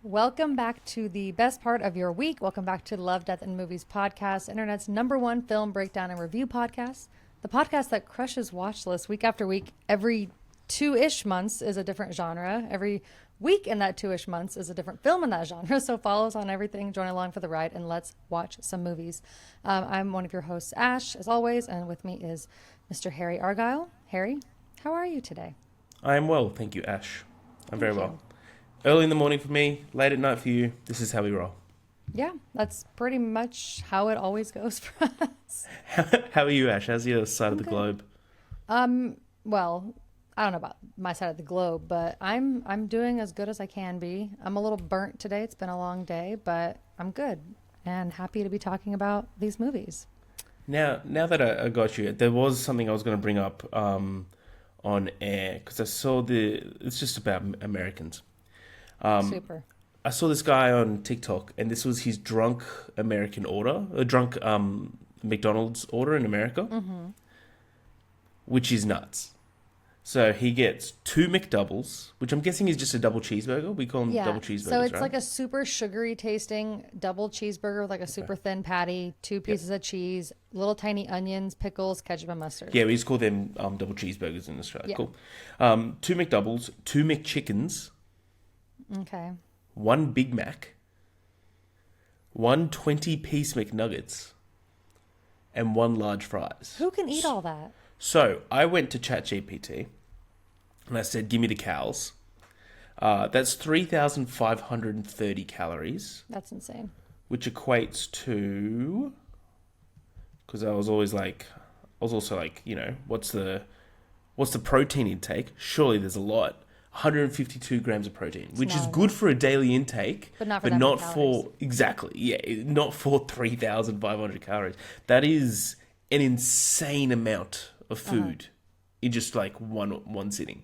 Welcome back to the best part of your week. Welcome back to Love, Death, and Movies podcast, internet's #1 film breakdown and review podcast. The podcast that crushes watch lists week after week. Every 2-ish months is a different genre. Every week in that 2-ish months is a different film in that genre. So follow us on everything, join along for the ride, and let's watch some movies. I'm one of your hosts, Ash, as always, and with me is Mr. Harry Argyle. Harry, how are you today? I am well, thank you, Ash. I'm very well. Early in the morning for me, late at night for you. This is how we roll. Yeah, that's pretty much how it always goes for us. How are you, Ash? How's your side of the globe? Well, I don't know about my side of the globe, but I'm doing as good as I can be. I'm a little burnt today. It's been a long day, but I'm good and happy to be talking about these movies. Now that I got you, there was something I was going to bring up on air because I saw it's just about Americans. Super. I saw this guy on TikTok, and this was his drunk American order, a drunk McDonald's order in America, which is nuts. So he gets 2 McDoubles, which I'm guessing is just a double cheeseburger. We call them double cheeseburgers, so it's right? like a super sugary tasting double cheeseburger with like a super thin patty, 2 pieces of cheese, little tiny onions, pickles, ketchup, and mustard. Yeah, we just call them double cheeseburgers in Australia. Yeah. Cool. 2 McDoubles, 2 McChickens, Okay. 1 Big Mac, 1 20-piece McNuggets, and 1 large fries. Who can eat all that? So I went to ChatGPT and I said, give me the calories. That's 3,530 calories, That's insane. which equates to, because I was also like, what's the protein intake? Surely there's a lot. 152 grams of protein, which is good for a daily intake, But not for that many calories. not for 3,500 calories. That is an insane amount of food in just like one sitting.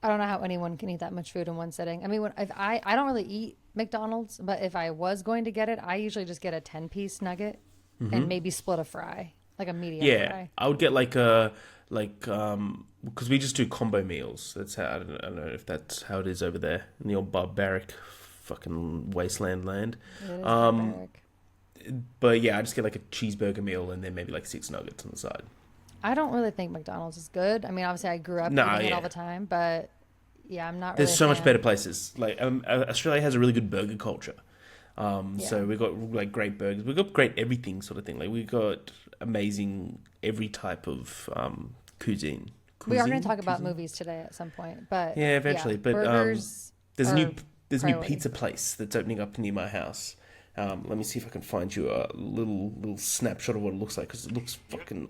I don't know how anyone can eat that much food in one sitting. I mean, if I don't really eat McDonald's, but if I was going to get it, I usually just get a 10-piece nugget and maybe split a fry, like a medium fry. I would get because we just do combo meals. That's how I don't know if that's how it is over there in the old barbaric fucking wasteland land. It is barbaric. But yeah, I just get like a cheeseburger meal and then maybe like 6 nuggets on the side. I don't really think McDonald's is good. I mean, obviously I grew up eating it all the time, but yeah, I'm not really There's so much better places. Like Australia has a really good burger culture. So we've got like great burgers. We've got great everything sort of thing. Like we've got amazing every type of cuisine. We are going to talk about movies today at some point, but yeah, eventually. But burgers there's a new priority. pizza place that's opening up near my house. Let me see if I can find you a little snapshot of what it looks like, because it looks fucking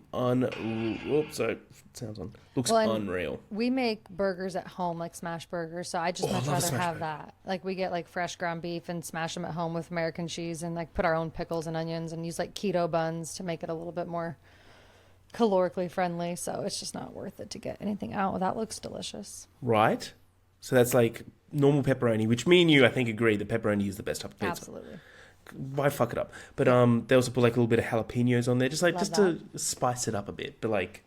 looks unreal. We make burgers at home, like smash burgers, so I just much rather have that. Like we get like fresh ground beef and smash them at home with American cheese and like put our own pickles and onions and use like keto buns to make it a little bit more calorically friendly. So it's just not worth it to get anything out. That looks delicious. Right? So that's like normal pepperoni, which me and you, I think, agree that pepperoni is the best type of pizza. Absolutely. Why fuck it up? But they also put like a little bit of jalapenos on there, just to spice it up a bit. But like,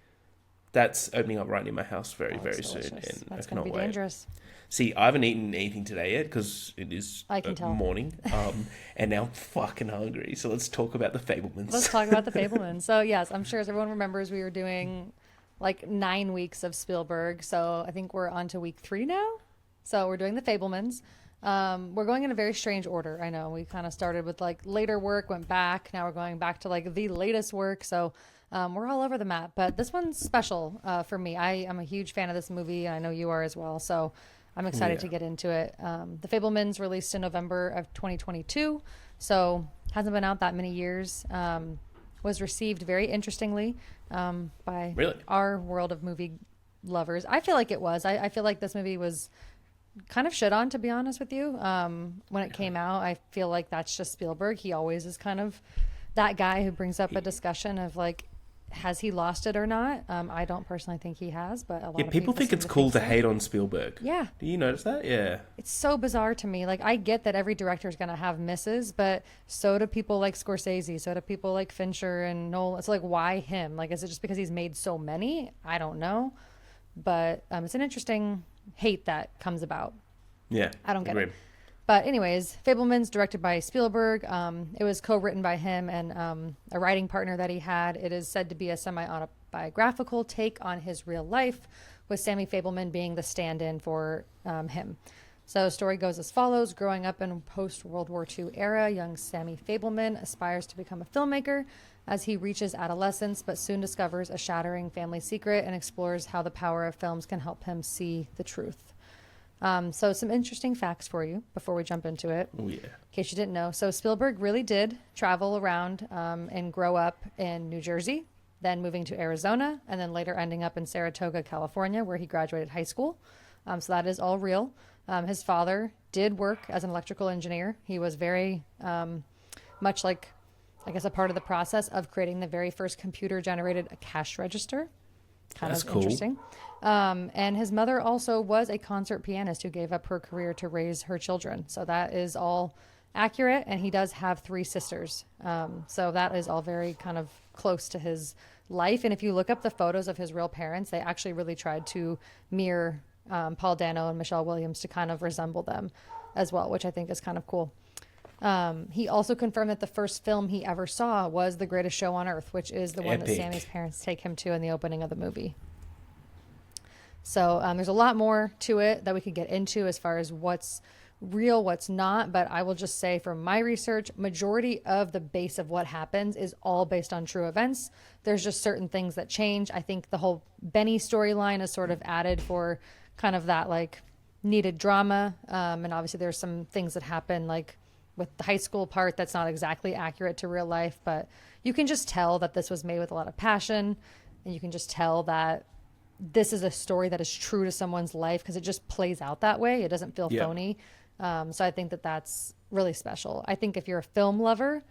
that's opening up right near my house very soon, and That's I going to cannot be wait. dangerous. See, I haven't eaten anything today yet because it is I can tell. morning, and now I'm fucking hungry. So let's talk about the Fablemans. Let's talk about the Fablemans. So yes, I'm sure as everyone remembers, we were doing like 9 weeks of Spielberg. So I think we're on to week 3 now. So we're doing the Fablemans. We're going in a very strange order. I know we kind of started with like later work, went back. Now we're going back to like the latest work. So we're all over the map, but this one's special for me. I am a huge fan of this movie, and I know you are as well. So I'm excited to get into it. The Fablemans released in November of 2022, so hasn't been out that many years. Was received very interestingly by our world of movie lovers. I feel like it was. I feel like this movie was kind of shit on, to be honest with you. When it came out, I feel like that's just Spielberg. He always is kind of that guy who brings up a discussion of like, has he lost it or not? I don't personally think he has, but a lot of people think it's cool to hate on Spielberg. Yeah. Do you notice that? Yeah. It's so bizarre to me. Like, I get that every director is going to have misses, but so do people like Scorsese. So do people like Fincher and Nolan. It's like, why him? Like, is it just because he's made so many? I don't know. But it's an interesting hate that comes about. Yeah. I don't get it. But anyways, Fablemans, directed by Spielberg. It was co-written by him and a writing partner that he had. It is said to be a semi-autobiographical take on his real life, with Sammy Fabelman being the stand-in for him. So the story goes as follows. Growing up in post-World War II era, young Sammy Fabelman aspires to become a filmmaker as he reaches adolescence, but soon discovers a shattering family secret and explores how the power of films can help him see the truth. So some interesting facts for you before we jump into it. Oh, yeah. In case you didn't know. So Spielberg really did travel around and grow up in New Jersey, then moving to Arizona, and then later ending up in Saratoga, California, where he graduated high school. So that is all real. His father did work as an electrical engineer. He was very much like, I guess, a part of the process of creating the very first computer-generated cash register. That's Kind of cool. interesting. And his mother also was a concert pianist who gave up her career to raise her children. So that is all accurate. And he does have 3 sisters. So that is all very kind of close to his life. And if you look up the photos of his real parents, they actually really tried to mirror Paul Dano and Michelle Williams to kind of resemble them as well, which I think is kind of cool. He also confirmed that the first film he ever saw was The Greatest Show on Earth, which is the one that Epic. Sammy's parents take him to in the opening of the movie. So there's a lot more to it that we could get into as far as what's real, what's not. But I will just say from my research, majority of the base of what happens is all based on true events. There's just certain things that change. I think the whole Benny storyline is sort of added for kind of that like needed drama. And obviously there's some things that happen like with the high school part that's not exactly accurate to real life, but you can just tell that this was made with a lot of passion, and you can just tell that this is a story that is true to someone's life because it just plays out that way. It doesn't feel phony. So I think that that's really special. I think if you're a film lover,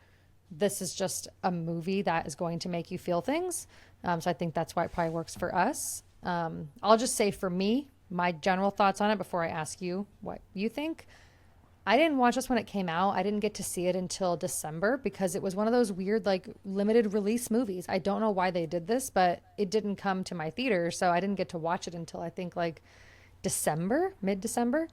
this is just a movie that is going to make you feel things. So I think that's why it probably works for us. I'll just say for me, my general thoughts on it before I ask you what you think. I didn't watch this when it came out. I didn't get to see it until December because it was one of those weird, like, limited release movies. I don't know why they did this, but it didn't come to my theater, so I didn't get to watch it until I think like December, mid-December.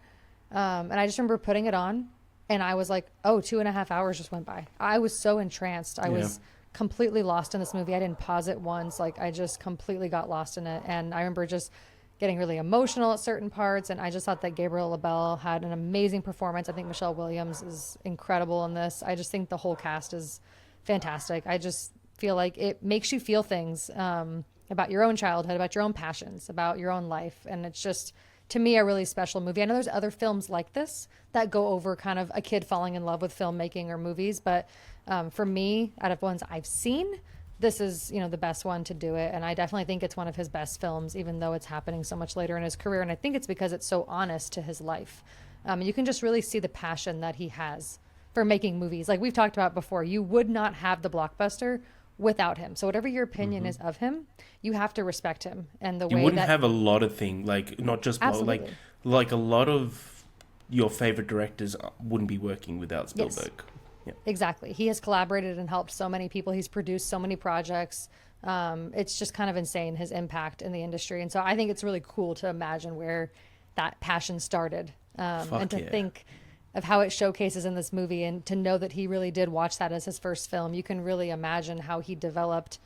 And I just remember putting it on, and I was like, oh, 2.5 hours just went by. I was so entranced. I was completely lost in this movie. I didn't pause it once. Like, I just completely got lost in it. And I remember just getting really emotional at certain parts. And I just thought that Gabriel LaBelle had an amazing performance. I think Michelle Williams is incredible in this. I just think the whole cast is fantastic. I just feel like it makes you feel things about your own childhood, about your own passions, about your own life. And it's just, to me, a really special movie. I know there's other films like this that go over kind of a kid falling in love with filmmaking or movies. But for me, out of ones I've seen, this is, you know, the best one to do it. And I definitely think it's one of his best films, even though it's happening so much later in his career. And I think it's because it's so honest to his life. You can just really see the passion that he has for making movies. Like we've talked about before, you would not have the blockbuster without him. So whatever your opinion is of him, you have to respect him. And the You way wouldn't that have a lot of things, like not just Absolutely. like a lot of your favorite directors wouldn't be working without Spielberg. Yeah. Exactly. He has collaborated and helped so many people. He's produced so many projects. It's just kind of insane, his impact in the industry. And so I think it's really cool to imagine where that passion started. And to think of how it showcases in this movie, and to know that he really did watch that as his first film. You can really imagine how he developed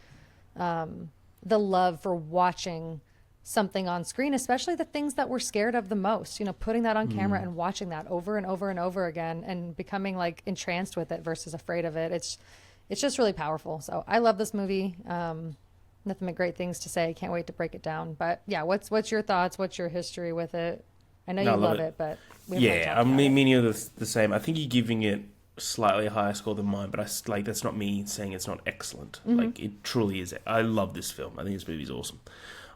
the love for watching something on screen, especially the things that we're scared of the most, you know, putting that on camera and watching that over and over and over again and becoming like entranced with it versus afraid of it. It's just really powerful. So I love this movie. Nothing but great things to say. Can't wait to break it down. But yeah, what's your thoughts? What's your history with it? I know you love it, but we haven't me and you are the same. I think you're giving it slightly higher score than mine, but that's not me saying it's not excellent. Like it truly is. I love this film. I think this movie's awesome.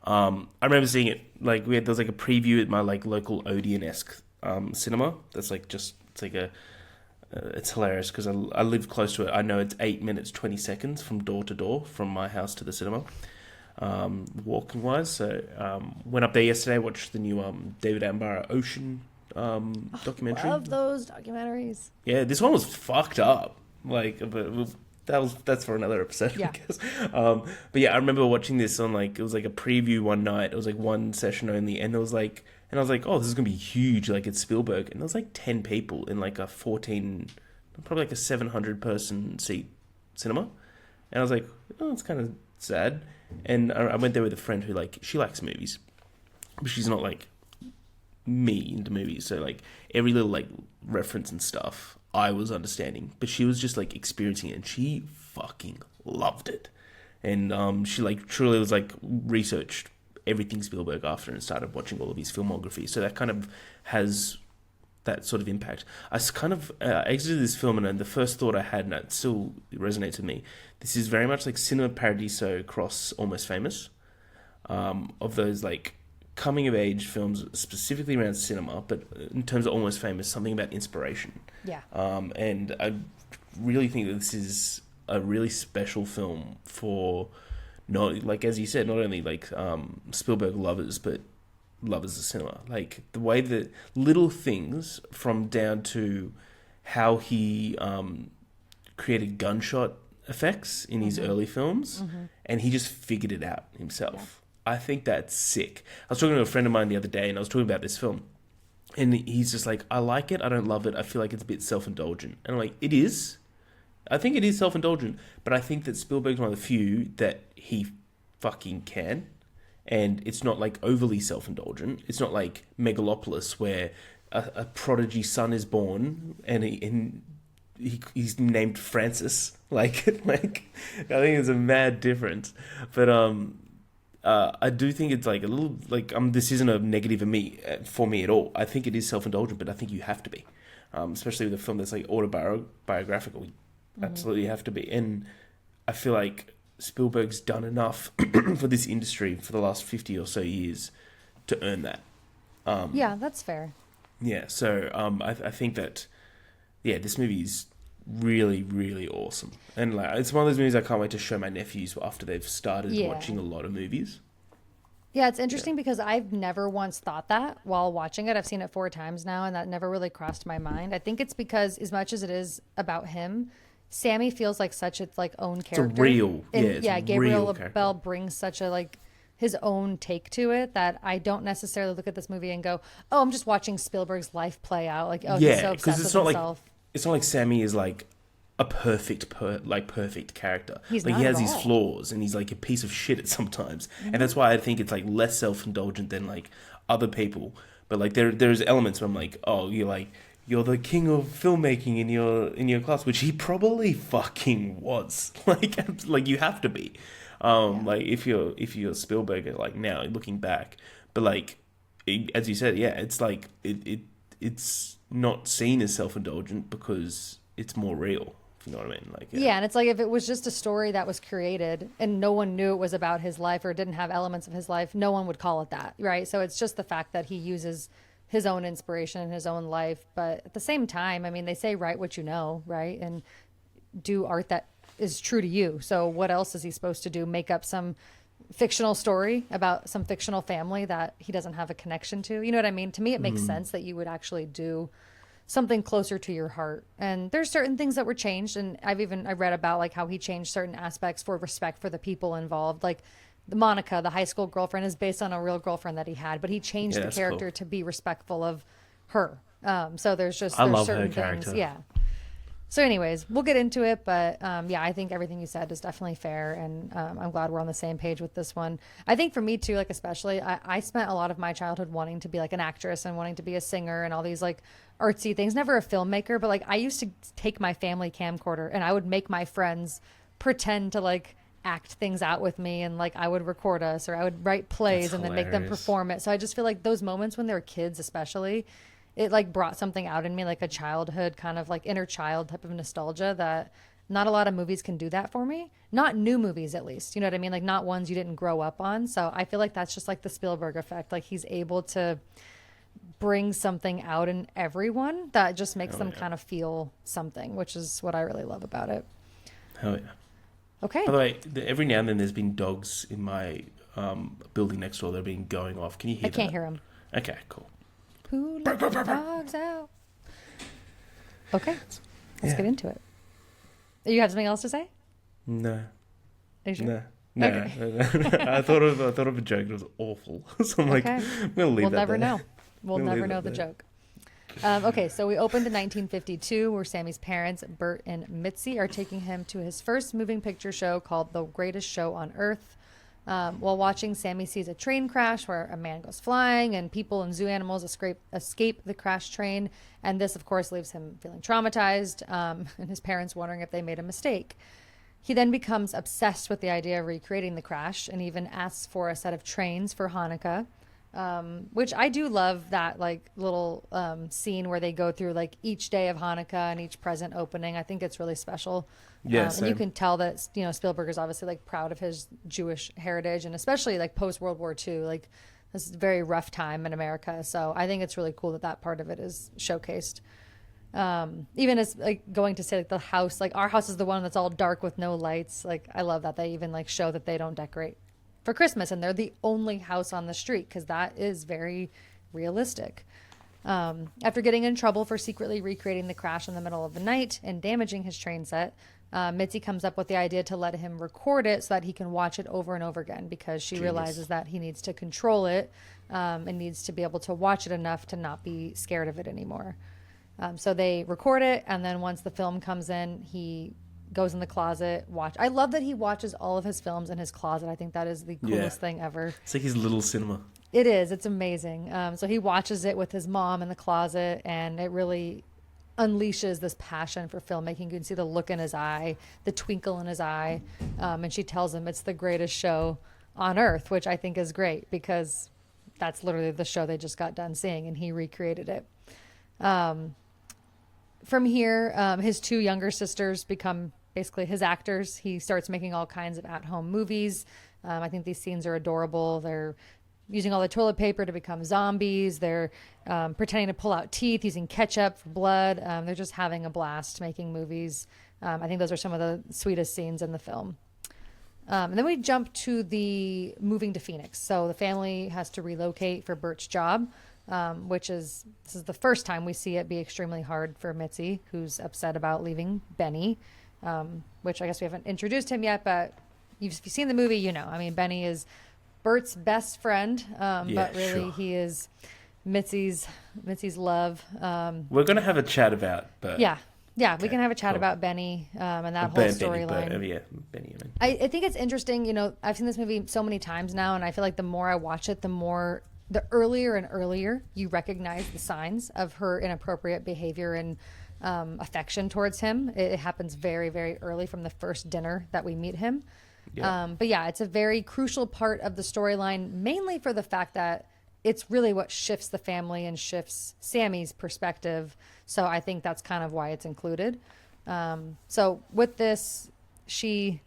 I remember seeing it, like there was like a preview at my like local Odeon-esque cinema. That's like it's hilarious because I live close to it. I know it's 8 minutes 20 seconds from door to door from my house to the cinema, walking wise. So went up there yesterday, watched the new David Attenborough Ocean documentary. Love those documentaries. Yeah, this one was fucked up. Like, but that's for another episode, Yeah. I guess. But yeah, I remember watching this on like, it was like a preview one night. It was like one session only, and it was like And I was like, oh, this is going to be huge. Like, it's Spielberg. And there was like 10 people in like a 14, probably like a 700 person seat cinema. And I was like, oh, it's kind of sad. And I went there with a friend who, like, she likes movies, but she's not like me into movies. So, like, every little, like, reference and stuff I was understanding. But she was just, like, experiencing it. And she fucking loved it. And she, like, truly was, like, researched everything Spielberg after and started watching all of his filmography. So that kind of has that sort of impact. I kind of exited this film, and the first thought I had, and it still resonates with me, this is very much like Cinema Paradiso cross Almost Famous, of those like coming of age films specifically around cinema, but in terms of Almost Famous, something about inspiration. Yeah. And I really think that this is a really special film for, not like, as you said, not only like Spielberg lovers, but lovers of cinema. Like the way that little things, from down to how he created gunshot effects in his early films, and he just figured it out himself. I think that's sick. I was talking to a friend of mine the other day, and I was talking about this film, and he's just like, I like it, I don't love it, I feel like it's a bit self-indulgent. And I'm like, it is. I think it is self-indulgent, but I think that Spielberg's one of the few that he fucking can. And it's not like overly self-indulgent. It's not like Megalopolis, where a prodigy son is born and he's named Francis. Like I think it's a mad difference. But I do think it's like a little like this isn't a negative for me at all. I think it is self-indulgent, but I think you have to be, especially with a film that's like autobiographical. You absolutely have to be. And I feel like Spielberg's done enough for this industry for the last 50 or so years to earn that. Yeah, that's fair. Yeah, so I think that, yeah, this movie is really, really awesome. And like, it's one of those movies I can't wait to show my nephews after they've started watching a lot of movies. Yeah, it's interesting because I've never once thought that while watching it. I've seen it 4 times now, and that never really crossed my mind. I think it's because as much as it is about him, Sammy feels like such its like own character. It's a real, and, Gabriel Bell brings such a like his own take to it that I don't necessarily look at this movie and go, "Oh, I'm just watching Spielberg's life play out." Like, oh, he's so obsessed with himself. It's not like Sammy is like a perfect character. He's like not he has at his all. flaws, and he's like a piece of shit at sometimes, and that's why I think it's like less self-indulgent than like other people. But like there's elements where I'm like, oh, you're the king of filmmaking in your class, which he probably fucking was. Like you have to be. Like if you're Spielberg, like now looking back, but like as you said, yeah, it's like it's not seen as self-indulgent because it's more real. If you know what I mean? Like yeah, and it's like if it was just a story that was created and no one knew it was about his life or didn't have elements of his life, no one would call it that, right? So it's just the fact that he uses his own inspiration in his own life. But at the same time, I mean, they say write what you know, right? And do art that is true to you. So what else is he supposed to do? Make up some fictional story about some fictional family that he doesn't have a connection to? You know what I mean? To me, it makes sense that you would actually do something closer to your heart. And there's certain things that were changed. And I read about like how he changed certain aspects for respect for the people involved. Like Monica, the high school girlfriend, is based on a real girlfriend that he had, but he changed the character to be respectful of her. So there's love certain her character. things. Yeah. So anyways, we'll get into it, but yeah, I think everything you said is definitely fair, and I'm glad we're on the same page with this one. I think for me too, like especially, I spent a lot of my childhood wanting to be like an actress and wanting to be a singer and all these like artsy things. Never a filmmaker, but like I used to take my family camcorder and I would make my friends pretend to like act things out with me, and like I would record us, or I would write plays That's and then make them hilarious. perform it. So I just feel like those moments when they were kids especially, it like brought something out in me, like a childhood kind of like inner child type of nostalgia that not a lot of movies can do that for me. Not new movies, at least. You know what I mean? Like not ones you didn't grow up on. So I feel like that's just like the Spielberg effect. Like he's able to bring something out in everyone that just makes them kind of feel something, which is what I really love about it. Hell yeah. Okay. By the way, every now and then there's been dogs in my building next door that have been going off. Can you hear I can't that? hear them. Okay, cool. Who let the dogs out? Okay. Let's get into it. You have something else to say? No. Are you sure? No. No. Okay. I thought of a joke that was awful. So I'm like, Okay. I'm gonna leave We'll that never there. know. We'll never know the joke. Okay, so we opened in 1952, where Sammy's parents, Bert and Mitzi, are taking him to his first moving picture show called The Greatest Show on Earth. While watching, Sammy sees a train crash where a man goes flying and people and zoo animals escape the crashed train. And this, of course, leaves him feeling traumatized, and his parents wondering if they made a mistake. He then becomes obsessed with the idea of recreating the crash and even asks for a set of trains for Hanukkah, which I do love that like little scene where they go through like each day of Hanukkah and each present opening. I think it's really special. Yeah, and you can tell that, you know, Spielberg is obviously like proud of his Jewish heritage, and especially like post World War II, like this is a very rough time in America. So I think it's really cool that that part of it is showcased. Even as like going to say like the house, like our house is the one that's all dark with no lights. Like I love that they even like show that they don't decorate for Christmas and they're the only house on the street, because that is very realistic. After getting in trouble for secretly recreating the crash in the middle of the night and damaging his train set, Mitzi comes up with the idea to let him record it so that he can watch it over and over again, because she realizes that he needs to control it and needs to be able to watch it enough to not be scared of it anymore. So they record it, and then once the film comes in, he goes in the closet, I love that he watches all of his films in his closet. I think that is the coolest thing ever. It's like his little cinema. It is. It's amazing. So he watches it with his mom in the closet, and it really unleashes this passion for filmmaking. You can see the look in his eye, the twinkle in his eye. And she tells him it's the greatest show on earth, which I think is great, because that's literally the show they just got done seeing, and he recreated it. From here, his two younger sisters become basically his actors. He starts making all kinds of at-home movies. I think these scenes are adorable. They're using all the toilet paper to become zombies. They're pretending to pull out teeth, using ketchup for blood. They're just having a blast making movies. I think those are some of the sweetest scenes in the film. And then we jump to the moving to Phoenix. So the family has to relocate for Bert's job. This is the first time we see it be extremely hard for Mitzi, who's upset about leaving Benny, which I guess we haven't introduced him yet, but if you've seen the movie, you know. I mean, Benny is Bert's best friend, but really he is Mitzi's love. We're going to have a chat about Bert. Yeah, we can have a chat about Benny and that whole storyline. Benny. I think it's interesting. You know, I've seen this movie so many times now, and I feel like the more I watch it, the earlier and earlier you recognize the signs of her inappropriate behavior and affection towards him. It happens very, very early from the first dinner that we meet him. Yeah. But yeah, it's a very crucial part of the storyline, mainly for the fact that it's really what shifts the family and shifts Sammy's perspective. So I think that's kind of why it's included. So with this, she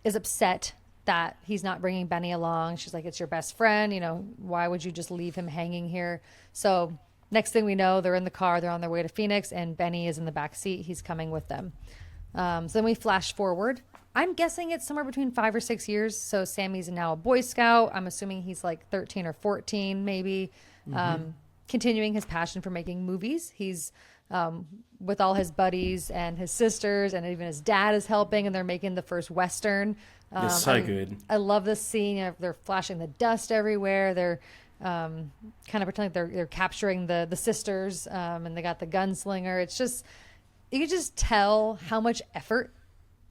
is upset that he's not bringing Benny along. She's like, it's your best friend. You know, why would you just leave him hanging here? So next thing we know, they're in the car. They're on their way to Phoenix, and Benny is in the back seat. He's coming with them. So then we flash forward. I'm guessing it's somewhere between 5 or 6 years. So Sammy's now a Boy Scout. I'm assuming he's like 13 or 14, maybe. Continuing his passion for making movies. He's with all his buddies and his sisters, and even his dad is helping, and they're making the first Western. It's so good. I love this scene. They're flashing the dust everywhere. They're kind of pretending they're capturing the sisters, and they got the gunslinger. It's just, you can just tell how much effort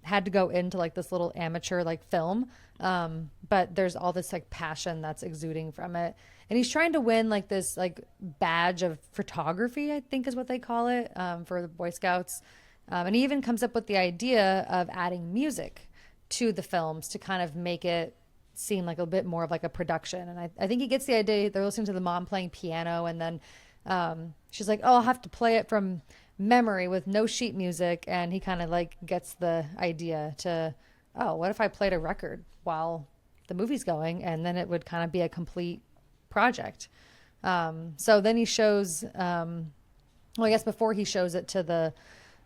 had to go into like this little amateur like film. But there's all this like passion that's exuding from it. And he's trying to win like this like badge of photography, I think is what they call it, for the Boy Scouts. And he even comes up with the idea of adding music to the films to kind of make it seem like a bit more of like a production. And I think he gets the idea. They're listening to the mom playing piano, and then she's like, oh, I'll have to play it from memory with no sheet music. And he kind of like gets the idea to, oh, what if I played a record while the movie's going? And then it would kind of be a complete project. So then he shows, well, I guess before he shows it to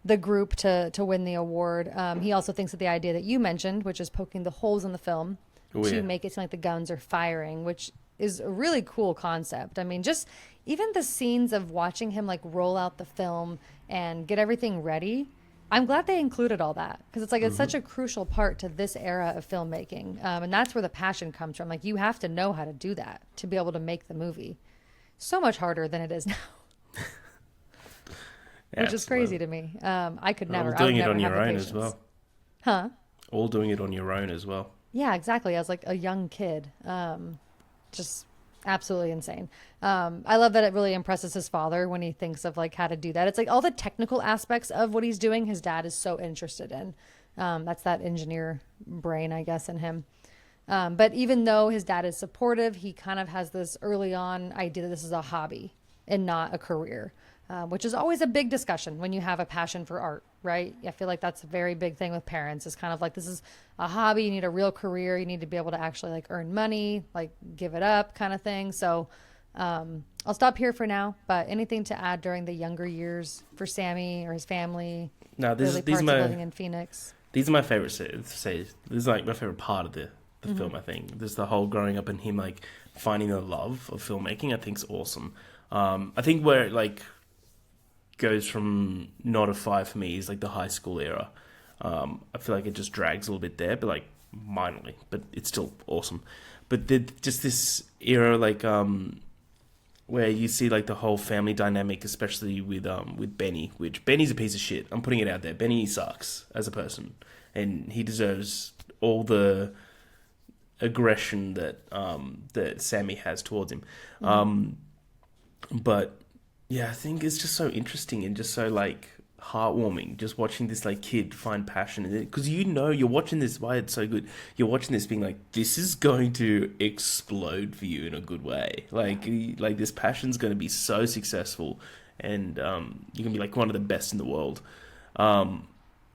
the group to win the award, he also thinks of the idea that you mentioned, which is poking the holes in the film to make it seem like the guns are firing, which is a really cool concept. I mean, just even the scenes of watching him like roll out the film and get everything ready, I'm glad they included all that, because it's like it's such a crucial part to this era of filmmaking, and that's where the passion comes from. Like, you have to know how to do that to be able to make the movie. so much harder than it is now, which is crazy to me. I could never. All doing I would it on never your have the own as patience. well. Huh? All doing it on your own as well. Yeah, exactly. I was like a young kid. Just absolutely insane. I love that it really impresses his father when he thinks of like how to do that. It's like all the technical aspects of what he's doing, his dad is so interested in. That's that engineer brain, I guess, in him. But even though his dad is supportive, he kind of has this early on idea that this is a hobby and not a career, which is always a big discussion when you have a passion for art, right? I feel like that's a very big thing with parents. It's kind of like, this is a hobby. You need a real career. You need to be able to actually like earn money, like give it up kind of thing. So I'll stop here for now, but anything to add during the younger years for Sammy or his family? No, these these parts are my of living in Phoenix. these are my favorite scenes. This is like my favorite part of the film. I think there's the whole growing up and him like finding the love of filmmaking. I think's awesome. I think where it like goes from not a 5 for me is like the high school era. I feel like it just drags a little bit there, but like minorly, but it's still awesome. But just this era, like where you see like the whole family dynamic, especially with Benny, which Benny's a piece of shit. I'm putting it out there. Benny sucks as a person, and he deserves all the aggression that that Sammy has towards him. But yeah, I think it's just so interesting and just so like heartwarming just watching this like kid find passion in it, because you're watching this, why it's so good, you're watching this being like, this is going to explode for you in a good way, like this passion's going to be so successful, and you can be like one of the best in the world.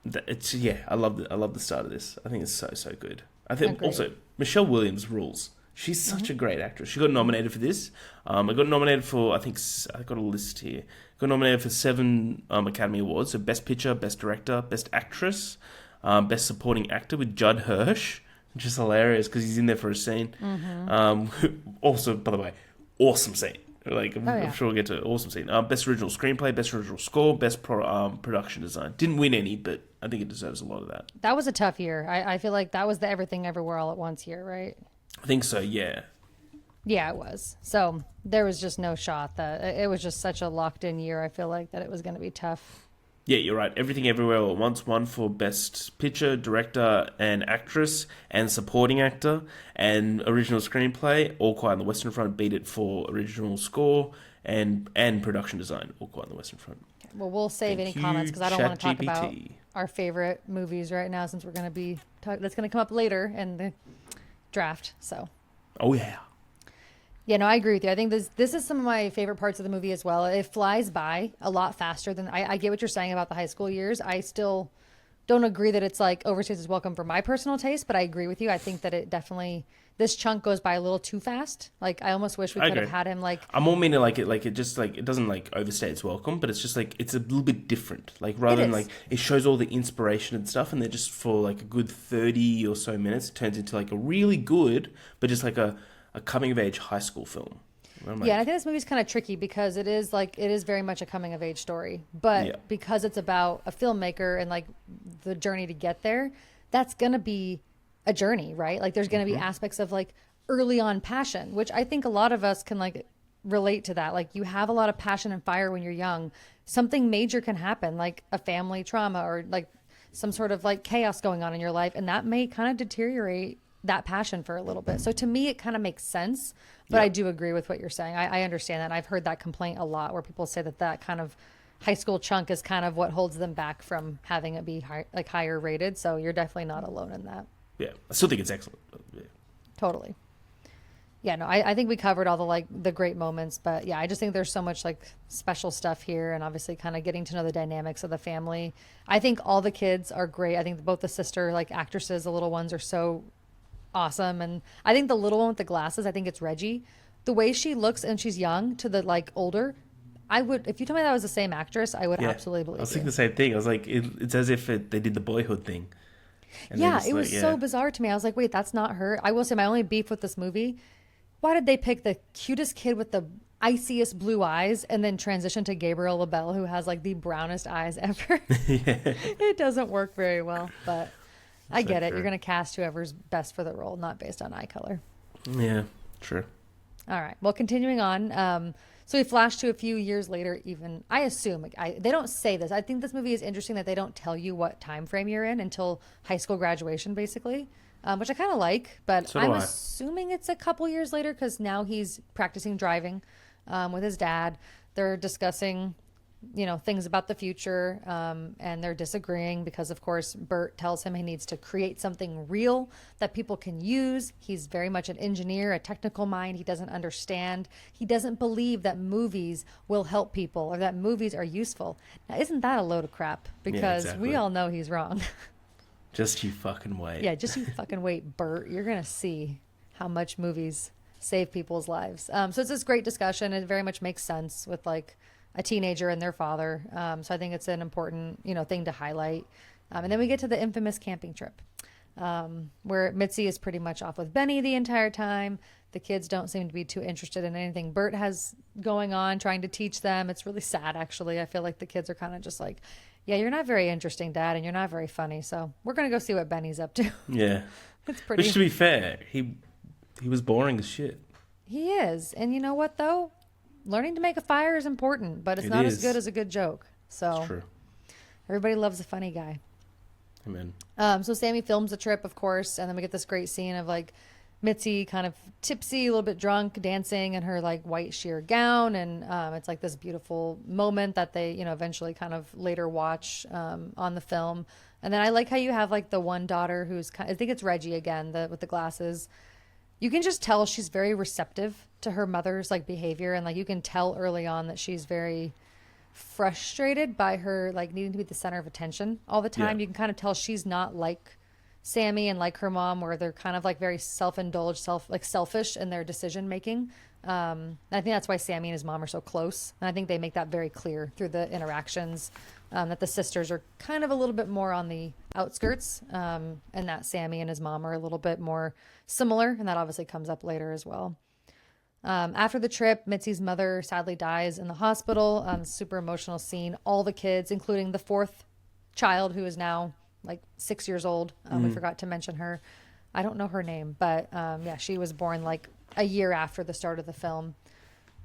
It's I love the start of this. I think it's so good. I think Agreed. also Michelle Williams rules. She's such a great actress. She got nominated for this. I got nominated for, I think, I got a list here. Got nominated for 7 Academy Awards. So Best Picture, Best Director, Best Actress, Best Supporting Actor with Judd Hirsch, which is hilarious because he's in there for a scene. Also, by the way, awesome scene. Like, I'm sure we'll get to awesome scene. Best Original Screenplay, Best Original Score, Best Production Design. Didn't win any, but I think it deserves a lot of that. That was a tough year. I feel like that was the Everything Everywhere All at Once year, right? I think so, yeah. Yeah, it was. So there was just no shot that it was just such a locked in year. I feel like that it was going to be tough. Yeah, you're right. Everything Everywhere All at Once won for Best Picture, Director, and Actress, and Supporting Actor, and Original Screenplay. All Quiet on the Western Front beat it for Original Score and Production Design. All Quiet on the Western Front. Well, we'll save Thank any you, comments because I don't want to talk ChatGPT. about our favorite movies right now, since we're going to be that's going to come up later in the draft. So Oh, yeah. yeah, no, I agree with you. I think this is some of my favorite parts of the movie as well. It flies by a lot faster than I get what you're saying about the high school years. I still don't agree that it's like overstays its welcome for my personal taste, but I agree with you. I think that it definitely, this chunk goes by a little too fast. Like, I almost wish we I could have agree. had him like, I'm more meaning like it just like, it doesn't like overstay its welcome, but it's just like, it's a little bit different. Like, rather than is. like, it shows all the inspiration and stuff, and then just for like a good 30 or so minutes, it turns into like a really good, but just like a coming of age high school film. I'm like, yeah, and I think this movie's kind of tricky because it is very much a coming of age story, but Yeah. because it's about a filmmaker and like the journey to get there, that's going to be a journey, right? Like there's going to be aspects of like early on passion, which I think a lot of us can like relate to that. Like you have a lot of passion and fire when you're young. Something major can happen, like a family trauma or like some sort of like chaos going on in your life, and that may kind of deteriorate that passion for a little bit. So to me, it kind of makes sense, but I do agree with what you're saying. I understand that. And I've heard that complaint a lot where people say that kind of high school chunk is kind of what holds them back from having it be higher rated. So you're definitely not alone in that. Yeah, I still think it's excellent. But yeah. Totally. Yeah, no, I think we covered all the great moments, but yeah, I just think there's so much like special stuff here, and obviously kind of getting to know the dynamics of the family. I think all the kids are great. I think both the sister like actresses, the little ones, are so awesome, and I think the little one with the glasses, I think it's Reggie. The way she looks and she's young to the like older, I would, if you told me that was the same actress, I would absolutely believe I was you. thinking the same thing. I was like, it's as if they did the Boyhood thing. And Yeah, just it was like, so bizarre to me. I was like, wait, that's not her. I will say my only beef with this movie, why did they pick the cutest kid with the iciest blue eyes and then transition to Gabriel LaBelle, who has like the brownest eyes ever? It doesn't work very well, but I get it. true. You're going to cast whoever's best for the role, not based on eye color. Yeah, true. All right. Well, continuing on. So we flash to a few years later. Even I assume they don't say this. I think this movie is interesting that they don't tell you what time frame you're in until high school graduation, basically, which I kind of like. But So do I'm I. assuming it's a couple years later because now he's practicing driving with his dad. They're discussing things about the future, and they're disagreeing because, of course, Bert tells him he needs to create something real that people can use. He's very much an engineer, a technical mind. He doesn't understand. He doesn't believe that movies will help people or that movies are useful. Now, isn't that a load of crap? Because exactly. we all know he's wrong. Just you fucking wait. Yeah, just you fucking wait, Bert. You're going to see how much movies save people's lives. So it's this great discussion. It very much makes sense with like a teenager and their father. So I think it's an important, thing to highlight. And then we get to the infamous camping trip, where Mitzi is pretty much off with Benny the entire time. The kids don't seem to be too interested in anything Bert has going on, trying to teach them. It's really sad, actually. I feel like the kids are kind of just like, yeah, you're not very interesting, Dad, and you're not very funny. So we're going to go see what Benny's up to. Yeah. It's pretty. Which, to be fair, he was boring as shit. He is. And you know what, though? Learning to make a fire is important, but it's not as good as a good joke. So It's true. Everybody loves a funny guy. Amen. So Sammy films the trip, of course, and then we get this great scene of like Mitzi kind of tipsy, a little bit drunk, dancing in her like white sheer gown, and it's like this beautiful moment that they, eventually kind of later watch on the film. And then I like how you have like the one daughter who's I think it's Reggie again, with the glasses. You can just tell she's very receptive to her mother's like behavior, and like you can tell early on that she's very frustrated by her like needing to be the center of attention all the time. Yeah. You can kind of tell she's not like Sammy and like her mom, where they're kind of like very self-indulged, selfish in their decision making. And I think that's why Sammy and his mom are so close, and I think they make that very clear through the interactions, that the sisters are kind of a little bit more on the outskirts, and that Sammy and his mom are a little bit more similar, and that obviously comes up later as well. After the trip, Mitzi's mother sadly dies in the hospital. Super emotional scene. All the kids, including the fourth child, who is now like 6 years old. We forgot to mention her. I don't know her name, but yeah, she was born like a year after the start of the film.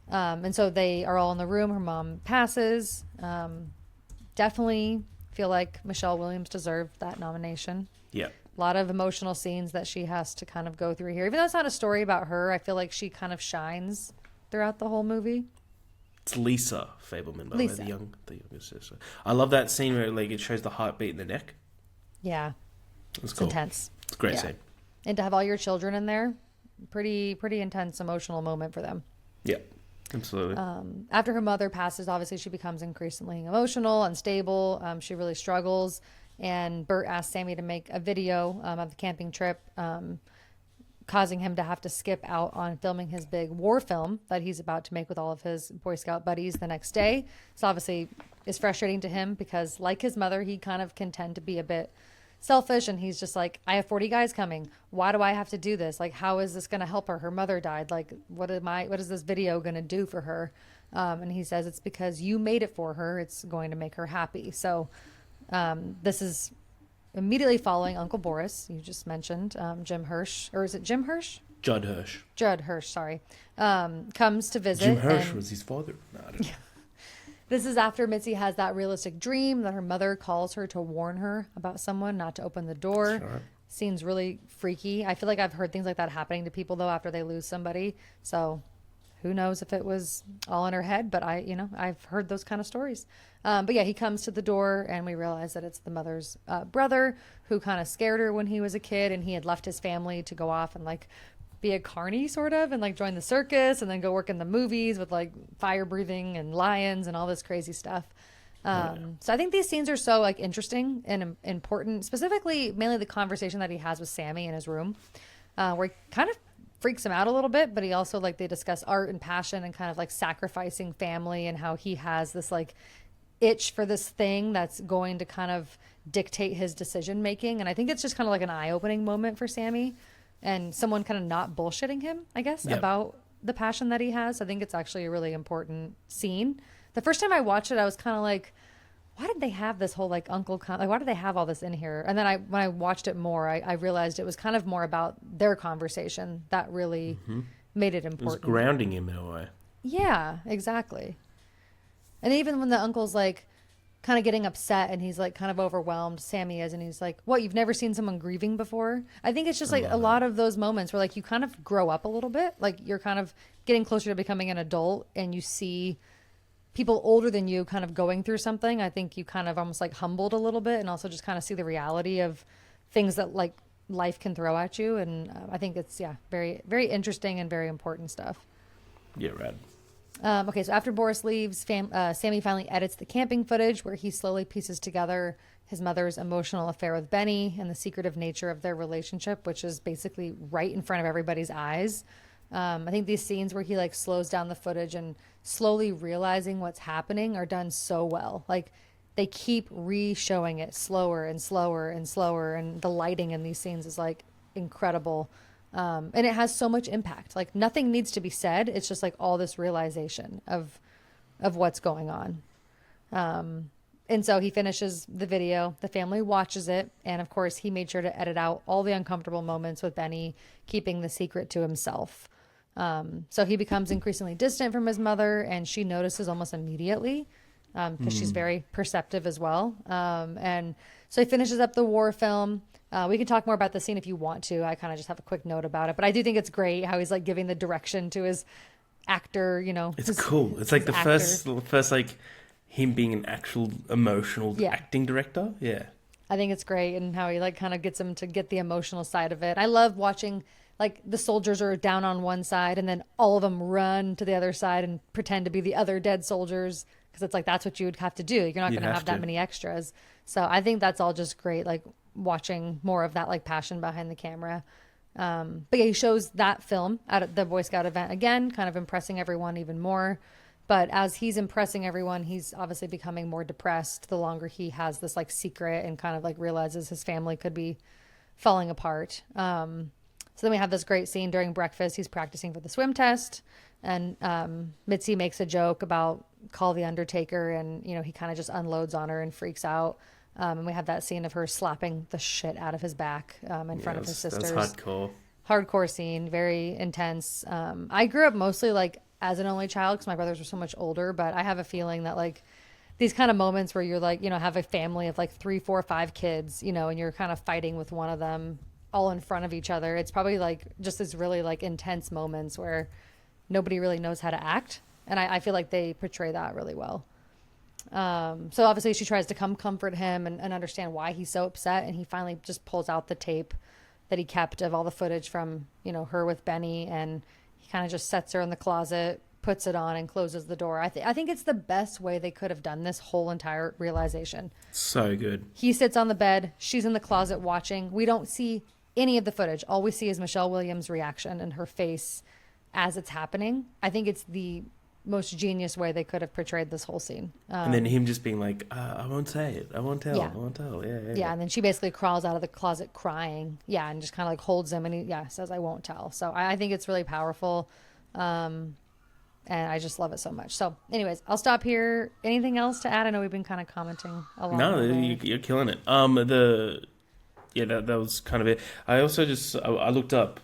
And so they are all in the room. Her mom passes. Definitely feel like Michelle Williams deserved that nomination. Yeah. A lot of emotional scenes that she has to kind of go through here. Even though it's not a story about her, I feel like she kind of shines throughout the whole movie. It's Lisa Fabelman, by Lisa. the way, the younger sister. I love that scene where like it shows the heartbeat in the neck. Yeah. It's It's cool. intense. It's a great Yeah. scene. And to have all your children in there, pretty intense emotional moment for them. Yeah. Absolutely. After her mother passes, obviously she becomes increasingly emotional, unstable. She really struggles. And Bert asks Sammy to make a video of the camping trip, causing him to have to skip out on filming his big war film that he's about to make with all of his Boy Scout buddies the next day. So obviously is frustrating to him because, like his mother, he kind of can tend to be a bit selfish, and he's just like, I have 40 guys coming. Why do I have to do this? Like, how is this going to help her? Her mother died. Like, what is this video going to do for her? And he says, it's because you made it for her. It's going to make her happy. So this is immediately following Uncle Boris, you just mentioned, Jim Hirsch, or is it Jim Hirsch? Judd Hirsch. Judd Hirsch, sorry, comes to visit. Jim Hirsch and was his father. No, I don't know. this is after Mitzi has that realistic dream that her mother calls her to warn her about someone, not to open the door. Sure. Seems really freaky. I feel like I've heard things like that happening to people, though, after they lose somebody. So who knows if it was all in her head, but I've heard those kind of stories. But yeah, he comes to the door and we realize that it's the mother's brother, who kind of scared her when he was a kid, and he had left his family to go off and like be a carny sort of, and like join the circus and then go work in the movies with like fire breathing and lions and all this crazy stuff. So I think these scenes are so like interesting and important, specifically mainly the conversation that he has with Sammy in his room, where he kind of freaks him out a little bit, but he also like they discuss art and passion and kind of like sacrificing family, and how he has this like itch for this thing that's going to kind of dictate his decision making. And I think it's just kind of like an eye-opening moment for Sammy and someone kind of not bullshitting him, I guess, Yep. about the passion that he has. I think it's actually a really important scene. The first time I watched it, I was kind of like, why did they have this whole like like why did they have all this in here? And then when I watched it more, I realized it was kind of more about their conversation that really made it It was important. grounding him in a way. Yeah, exactly. And even when the uncle's like kind of getting upset and he's like kind of overwhelmed, Sammy is, and he's like, what, you've never seen someone grieving before? I think it's just like a lot of those moments where like you kind of grow up a little bit, like you're kind of getting closer to becoming an adult and you see people older than you kind of going through something. I think you kind of almost like humbled a little bit and also just kind of see the reality of things that like life can throw at you. And I think it's, yeah, very, very interesting and very important stuff. Yeah, rad. Okay, so after Boris leaves, Sammy finally edits the camping footage where he slowly pieces together his mother's emotional affair with Benny and the secretive nature of their relationship, which is basically right in front of everybody's eyes. I think these scenes where he like slows down the footage and slowly realizing what's happening are done so well. Like they keep re-showing it slower and slower and slower, and the lighting in these scenes is like incredible. And it has so much impact. Like nothing needs to be said. It's just like all this realization of what's going on. And so he finishes the video. The family watches it. And of course, he made sure to edit out all the uncomfortable moments with Benny, keeping the secret to himself. So he becomes increasingly distant from his mother, and she notices almost immediately because she's very perceptive as well. And so he finishes up the war film. We can talk more about the scene if you want to. I kind of just have a quick note about it, but I do think it's great how he's like giving the direction to his actor, you know. It's cool. It's like the actor. first like him being an actual emotional acting director. Yeah. I think it's great, and how he like kind of gets him to get the emotional side of it. I love watching like the soldiers are down on one side and then all of them run to the other side and pretend to be the other dead soldiers, because it's like that's what you would have to do. You're not going to have that many extras. So I think that's all just great, like watching more of that like passion behind the camera. But yeah, he shows that film at the Boy Scout event again, kind of impressing everyone even more. But as he's impressing everyone, he's obviously becoming more depressed the longer he has this like secret and kind of like realizes his family could be falling apart. So then we have this great scene during breakfast. He's practicing for the swim test, and Mitzi makes a joke about call the Undertaker, and you know he kind of just unloads on her and freaks out. And we have that scene of her slapping the shit out of his back in front of his sisters. That's hardcore. Hardcore scene, very intense. I grew up mostly like as an only child because my brothers were so much older, but I have a feeling that like these kind of moments where you're like, you know, have a family of like 3, 4, 5 kids, you know, and you're kind of fighting with one of them all in front of each other. It's probably like just these really like intense moments where nobody really knows how to act. And I feel like they portray that really well. So obviously she tries to come comfort him and understand why he's so upset. And he finally just pulls out the tape that he kept of all the footage from, you know, her with Benny. And he kind of just sets her in the closet, puts it on, and closes the door. I think it's the best way they could have done this whole entire realization. So good. He sits on the bed. She's in the closet watching. We don't see any of the footage. All we see is Michelle Williams' reaction and her face as it's happening. I think it's the most genius way they could have portrayed this whole scene. And then him just being like, I won't say it. I won't tell. Yeah. I won't tell. Yeah, and then she basically crawls out of the closet crying. Yeah, and just kind of like holds him and he says, I won't tell. So I think it's really powerful. And I just love it so much. So anyways, I'll stop here. Anything else to add? I know we've been kind of commenting a lot. No, you're killing it. That was kind of it. I also I looked up.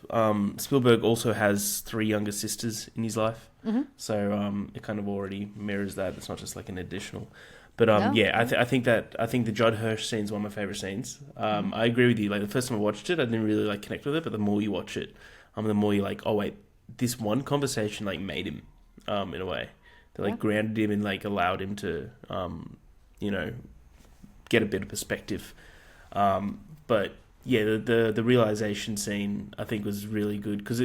Spielberg also has 3 younger sisters in his life, so it kind of already mirrors that. It's not just like an additional. But I think the Judd Hirsch scene is one of my favorite scenes. I agree with you. Like the first time I watched it, I didn't really like connect with it, but the more you watch it, the more you're like, oh wait, this one conversation like made him, in a way. They like grounded him and like allowed him to, get a bit of perspective. But yeah, the realization scene I think was really good because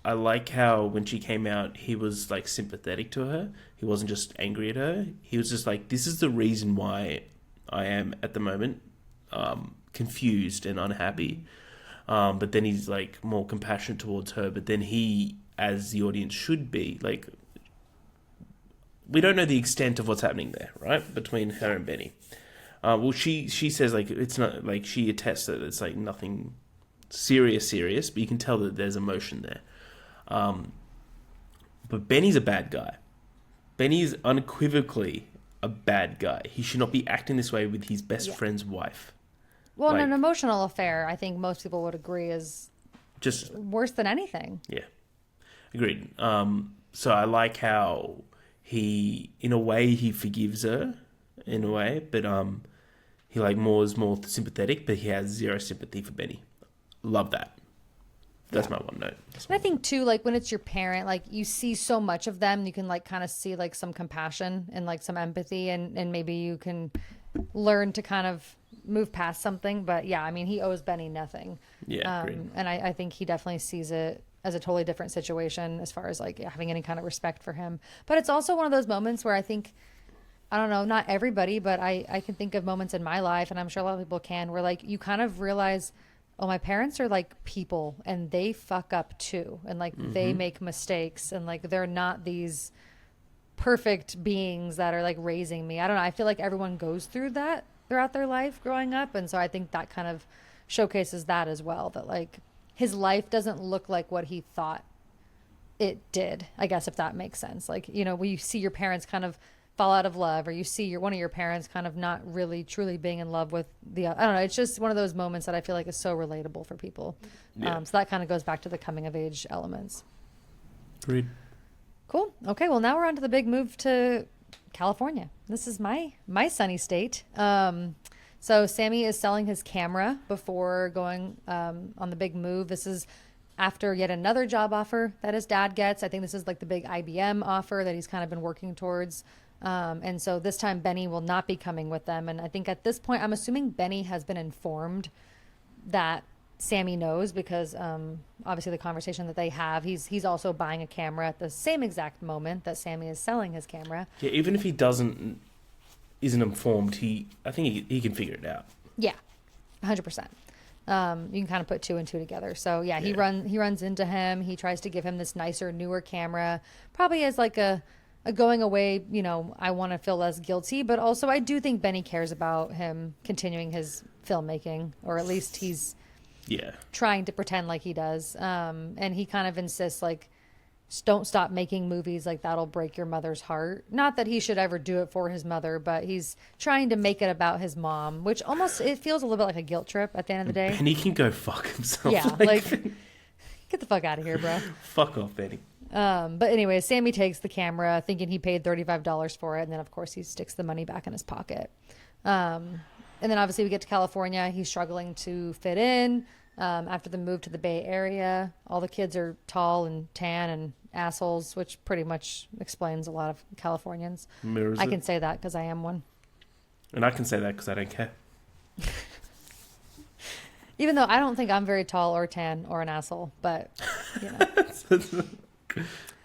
I like how when she came out, he was like sympathetic to her. He wasn't just angry at her. He was just like, this is the reason why I am at the moment confused and unhappy. But then he's like more compassionate towards her. But then he, as the audience should be, like, we don't know the extent of what's happening there, right, between her and Benny. Well, she says like it's not like she attests that it's like nothing serious, but you can tell that there's emotion there. But Benny's a bad guy. Benny is unequivocally a bad guy. He should not be acting this way with his best friend's wife. Well, like, an emotional affair, I think most people would agree, is just worse than anything. Yeah. Agreed. So I like how he, in a way, he forgives her, in a way, but he like is more sympathetic, but he has zero sympathy for Benny. Love that. That's my one note. And I think too, like when it's your parent, like you see so much of them, you can like kind of see like some compassion and like some empathy, and maybe you can learn to kind of move past something. But yeah, I mean, he owes Benny nothing. Yeah, agreed. And I think he definitely sees it as a totally different situation as far as like having any kind of respect for him. But it's also one of those moments where I think, I don't know, not everybody, but I can think of moments in my life, and I'm sure a lot of people can, where like you kind of realize, oh, my parents are like people and they fuck up too. And like they make mistakes, and like they're not these perfect beings that are like raising me. I don't know. I feel like everyone goes through that throughout their life growing up. And so I think that kind of showcases that as well, that like his life doesn't look like what he thought it did, I guess, if that makes sense. Like, you know, when you see your parents kind of fall out of love, or you see one of your parents kind of not really truly being in love with I don't know, it's just one of those moments that I feel like is so relatable for people. Yeah. So that kind of goes back to the coming of age elements. Agreed. Cool. Okay, well now we're on to the big move to California. This is my sunny state. So Sammy is selling his camera before going on the big move. This is after yet another job offer that his dad gets. I think this is like the big IBM offer that he's kind of been working towards. And so this time Benny will not be coming with them. And I think at this point, I'm assuming Benny has been informed that Sammy knows, because obviously the conversation that they have, he's also buying a camera at the same exact moment that Sammy is selling his camera. Yeah, even if he isn't informed, I think he can figure it out. Yeah, 100%. You can kind of put two and two together. So yeah, he runs into him. He tries to give him this nicer, newer camera, probably as like a going away, you know, I want to feel less guilty. But also I do think Benny cares about him continuing his filmmaking, or at least he's trying to pretend like he does. And he kind of insists like, don't stop making movies, like that'll break your mother's heart. Not that he should ever do it for his mother, but he's trying to make it about his mom, which almost, it feels a little bit like a guilt trip at the end of the day. Benny can go fuck himself. Yeah, like get the fuck out of here, bro. Fuck off, Benny. But anyway, Sammy takes the camera thinking he paid $35 for it. And then of course he sticks the money back in his pocket. And then obviously we get to California. He's struggling to fit in. After the move to the Bay Area, all the kids are tall and tan and assholes, which pretty much explains a lot of Californians. I can say that because I am one. And I can say that because I don't care. Even though I don't think I'm very tall or tan or an asshole, but you know.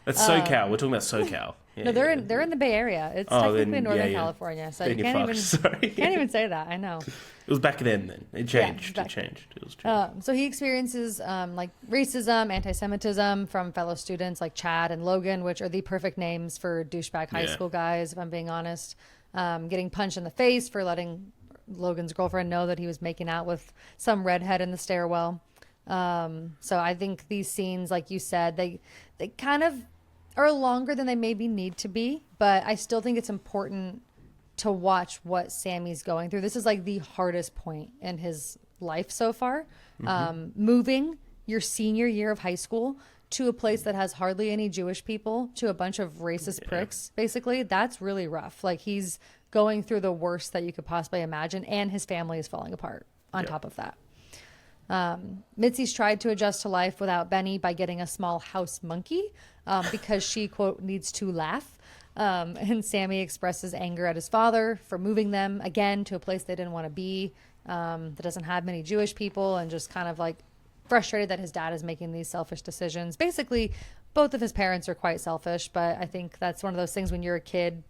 That's SoCal. We're talking about SoCal. Yeah, no, they're in the Bay Area. It's technically Northern California, so then you can't even say that. I know. It was back then. It changed. Yeah, it changed. It was changed. So he experiences like racism, anti-Semitism from fellow students like Chad and Logan, which are the perfect names for douchebag high school guys, if I'm being honest. Getting punched in the face for letting Logan's girlfriend know that he was making out with some redhead in the stairwell. So I think these scenes, like you said, they kind of are longer than they maybe need to be, but I still think it's important to watch what Sammy's going through. This is like the hardest point in his life so far. Moving your senior year of high school to a place that has hardly any Jewish people, to a bunch of racist pricks, basically, that's really rough. Like he's going through the worst that you could possibly imagine, and his family is falling apart on top of that. Mitzi's tried to adjust to life without Benny by getting a small house monkey because she, quote, needs to laugh. And Sammy expresses anger at his father for moving them again to a place they didn't want to be, that doesn't have many Jewish people, and just kind of like frustrated that his dad is making these selfish decisions. Basically, both of his parents are quite selfish, but I think that's one of those things when you're a kid,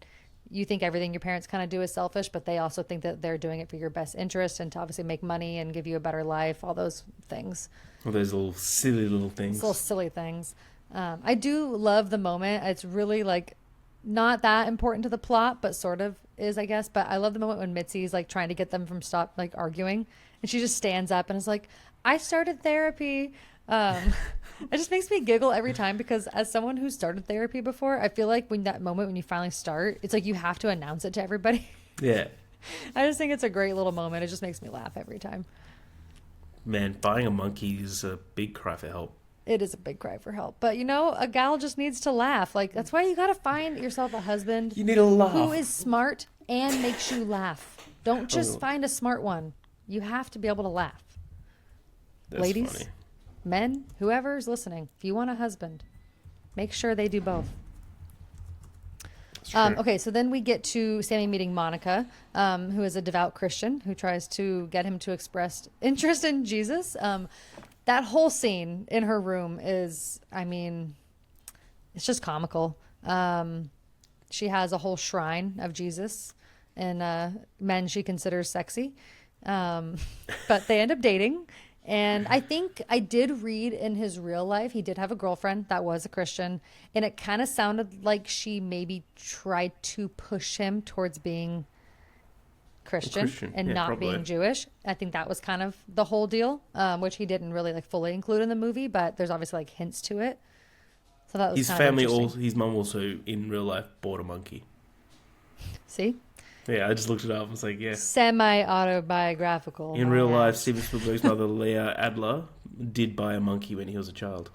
you think everything your parents kind of do is selfish, but they also think that they're doing it for your best interest and to obviously make money and give you a better life, all those things. All those little silly little things. Little silly things. I do love the moment. It's really like not that important to the plot, but sort of is, I guess. But I love the moment when Mitzi's like trying to get them from stop like arguing, and she just stands up and is like, I started therapy. It just makes me giggle every time, because as someone who started therapy before, I feel like when that moment when you finally start, it's like you have to announce it to everybody. Yeah. I just think it's a great little moment. It just makes me laugh every time. Man, buying a monkey is a big cry for help. It is a big cry for help. But, a gal just needs to laugh. Like, that's why you got to find yourself a husband You need a laugh. who is smart and makes you laugh. Don't just find a smart one. You have to be able to laugh. That's Ladies, funny. men, whoever's listening, if you want a husband, make sure they do both. That's true. Okay, so then we get to Sammy meeting Monica, who is a devout Christian who tries to get him to express interest in Jesus. That whole scene in her room is, it's just comical. She has a whole shrine of Jesus and men she considers sexy. But they end up dating. And I think I did read in his real life, he did have a girlfriend that was a Christian. And it kind of sounded like she maybe tried to push him towards being Christian and yeah, not probably. being Jewish. I think that was kind of the whole deal, which he didn't really fully include in the movie, but there's obviously hints to it. So that was His kind of family, interesting. his mum also in real life bought a monkey. See? Yeah, I just looked it up. I was like, yeah. Semi-autobiographical. In real life, Steven Spielberg's mother, Leah Adler, did buy a monkey when he was a child.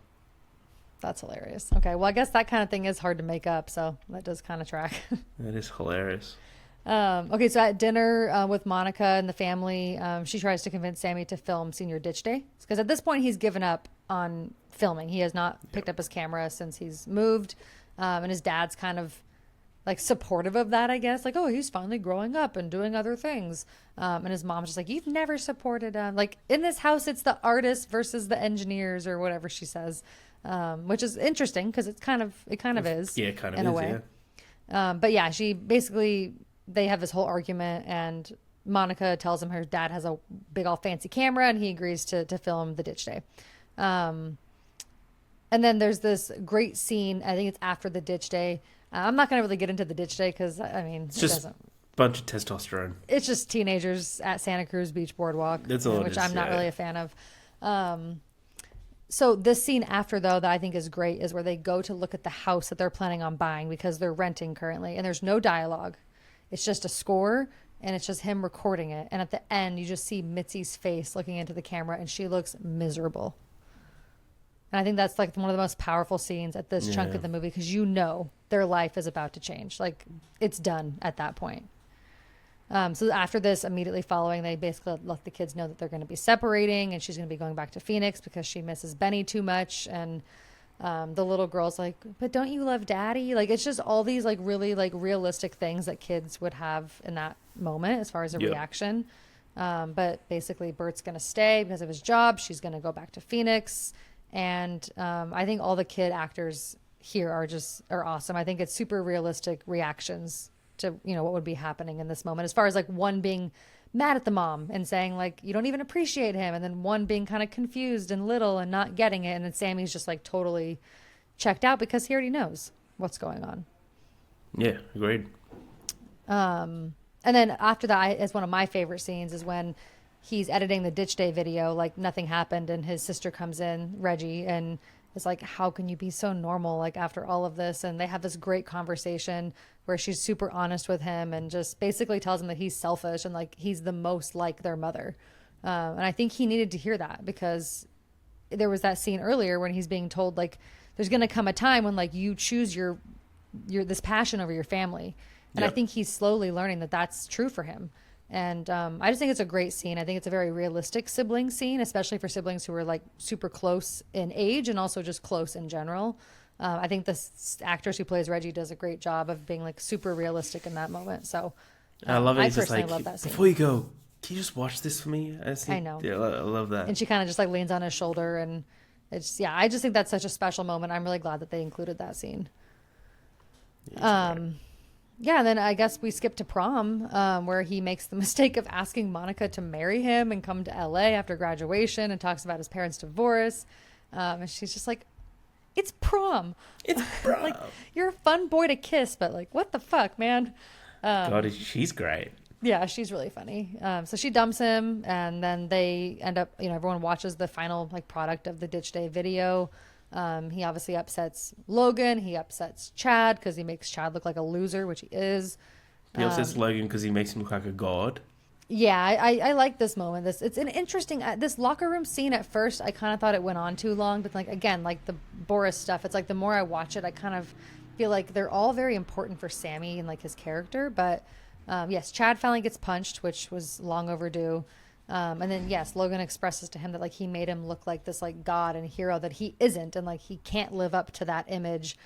That's hilarious. Okay, well, I guess that kind of thing is hard to make up, so that does kind of track. That is hilarious. Okay, so at dinner with Monica and the family, she tries to convince Sammy to film Senior Ditch Day. Because at this point, he's given up on filming. He has not picked up his camera since he's moved. And his dad's kind of supportive of that, I guess. Like, oh, he's finally growing up and doing other things. And his mom's just like, you've never supported in this house, it's the artists versus the engineers or whatever she says, which is interesting because it kind of is. Yeah, kind of in is, a way. yeah. But yeah, she basically, they have this whole argument and Monica tells him her dad has a big all fancy camera and he agrees to film the ditch day. And then there's this great scene. I think it's after the ditch day. I'm not going to really get into the ditch day because, It's just a bunch of testosterone. it's just teenagers at Santa Cruz Beach Boardwalk, That's all it which is, I'm not yeah. really a fan of. So this scene after, though, that I think is great is where they go to look at the house that they're planning on buying because they're renting currently. And there's no dialogue. It's just a score and it's just him recording it. And at the end, you just see Mitzi's face looking into the camera and she looks miserable. And I think that's one of the most powerful scenes at this chunk Yeah. of the movie because their life is about to change. It's done at that point. So after this, immediately following, they basically let the kids know that they're going to be separating and she's going to be going back to Phoenix because she misses Benny too much. And the little girl's like, but don't you love daddy? It's just all these really realistic things that kids would have in that moment as far as a Yep. reaction. But basically Bert's going to stay because of his job. She's going to go back to Phoenix. And I think all the kid actors here are awesome. I think it's super realistic reactions to, what would be happening in this moment. As far as one being mad at the mom and saying you don't even appreciate him. And then one being kind of confused and little and not getting it. And then Sammy's just totally checked out because he already knows what's going on. Yeah, agreed. And then after that, as one of my favorite scenes is when he's editing the ditch day video, nothing happened. And his sister comes in, Reggie, and is like, how can you be so normal? After all of this. And they have this great conversation where she's super honest with him and just basically tells him that he's selfish and he's the most like their mother. And I think he needed to hear that because there was that scene earlier when he's being told there's going to come a time when you choose your this passion over your family. And I Yep. think he's slowly learning that that's true for him. And I just think it's a great scene. I think it's a very realistic sibling scene, especially for siblings who are super close in age and also just close in general. I think the actress who plays Reggie does a great job of being super realistic in that moment. So I love it. I It's just personally love that scene. before you go, can you just watch this for me? I know. Yeah, I love that. And she kind of just leans on his shoulder and it's, yeah, I just think that's such a special moment. I'm really glad that they included that scene. Yeah, and then I guess we skip to prom, where he makes the mistake of asking Monica to marry him and come to LA after graduation and talks about his parents' divorce. And she's just like, it's prom. It's prom. You're a fun boy to kiss, but what the fuck, man? God, she's great. Yeah, she's really funny. So she dumps him, and then they end up, everyone watches the final product of the Ditch Day video. He obviously upsets Logan. He upsets Chad because he makes Chad look like a loser, which he is. He upsets Logan because he makes him look like a god. Yeah, I like this moment. It's an interesting this locker room scene. At first, I kind of thought it went on too long, but like again, like the Boris stuff, it's like the more I watch it, I kind of feel like they're all very important for Sammy and like his character. But yes, Chad finally gets punched, which was long overdue. And then yes, Logan expresses to him that like he made him look like this like god and hero that he isn't, and like he can't live up to that image.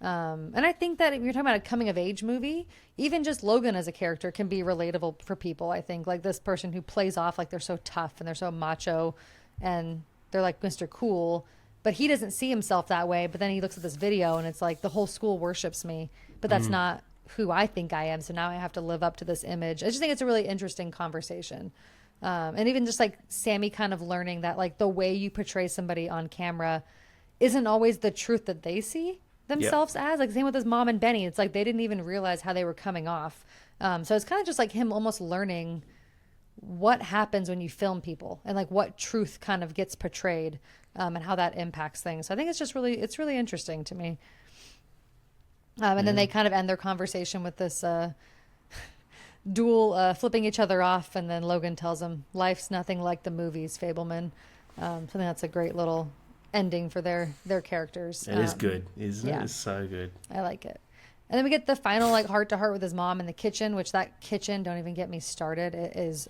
And I think that if you're talking about a coming of age movie, even just Logan as a character can be relatable for people. I think like this person who plays off like they're so tough and they're so macho and they're like Mr. Cool, but he doesn't see himself that way. But then he looks at this video and it's like the whole school worships me, but that's not who I think I am. So now I have to live up to this image. I just think it's a really interesting conversation. And even just like Sammy kind of learning that like the way you portray somebody on camera isn't always the truth that they see themselves as. Like same with his mom and Benny. It's like they didn't even realize how they were coming off. So it's kind of just like him almost learning what happens when you film people and like what truth kind of gets portrayed, and how that impacts things. So I think it's really interesting to me. And then they kind of end their conversation with this duel, flipping each other off, and then Logan tells him life's nothing like the movies, Fableman. So I think that's a great little ending for their characters. It is good, isn't it? It's so good. I like it. And then we get the final like heart to heart with his mom in the kitchen, which that kitchen, don't even get me started. It is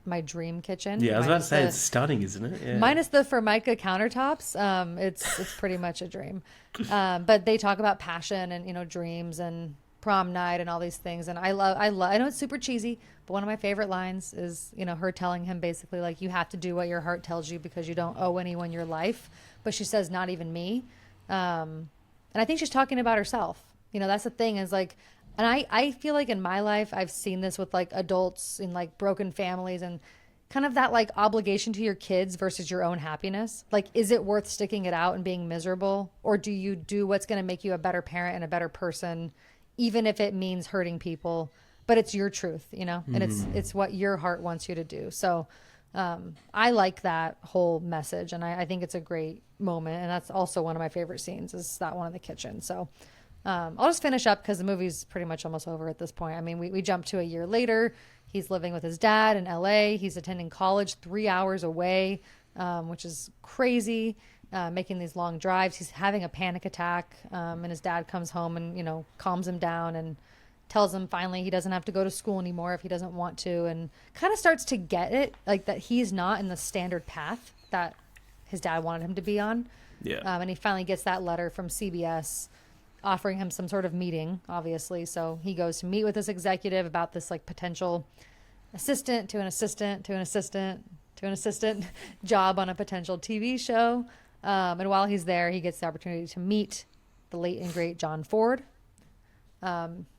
my dream kitchen. Yeah, I was about to say it's stunning, isn't it? Yeah. Minus the Formica countertops, it's pretty much a dream. But they talk about passion and dreams and prom night and all these things, and I know it's super cheesy, but one of my favorite lines is her telling him basically like you have to do what your heart tells you because you don't owe anyone your life. But she says not even me, and I think she's talking about herself. That's the thing is like, and I feel like in my life I've seen this with like adults in like broken families and kind of that like obligation to your kids versus your own happiness. Like, is it worth sticking it out and being miserable, or do you do what's going to make you a better parent and a better person, even if it means hurting people, but it's your truth, and it's what your heart wants you to do. So I like that whole message, and I think it's a great moment, and that's also one of my favorite scenes is that one in the kitchen. So I'll just finish up because the movie's pretty much almost over at this point. I mean, we jump to a year later. He's living with his dad in LA. He's attending college 3 hours away, which is crazy. Making these long drives. He's having a panic attack, and his dad comes home and calms him down and tells him finally he doesn't have to go to school anymore if he doesn't want to, and kind of starts to get it, like that he's not in the standard path that his dad wanted him to be on. Yeah. And he finally gets that letter from CBS offering him some sort of meeting, obviously. So he goes to meet with this executive about this like potential assistant to an assistant to an assistant to an assistant job on a potential TV show. And while he's there, he gets the opportunity to meet the late and great John Ford,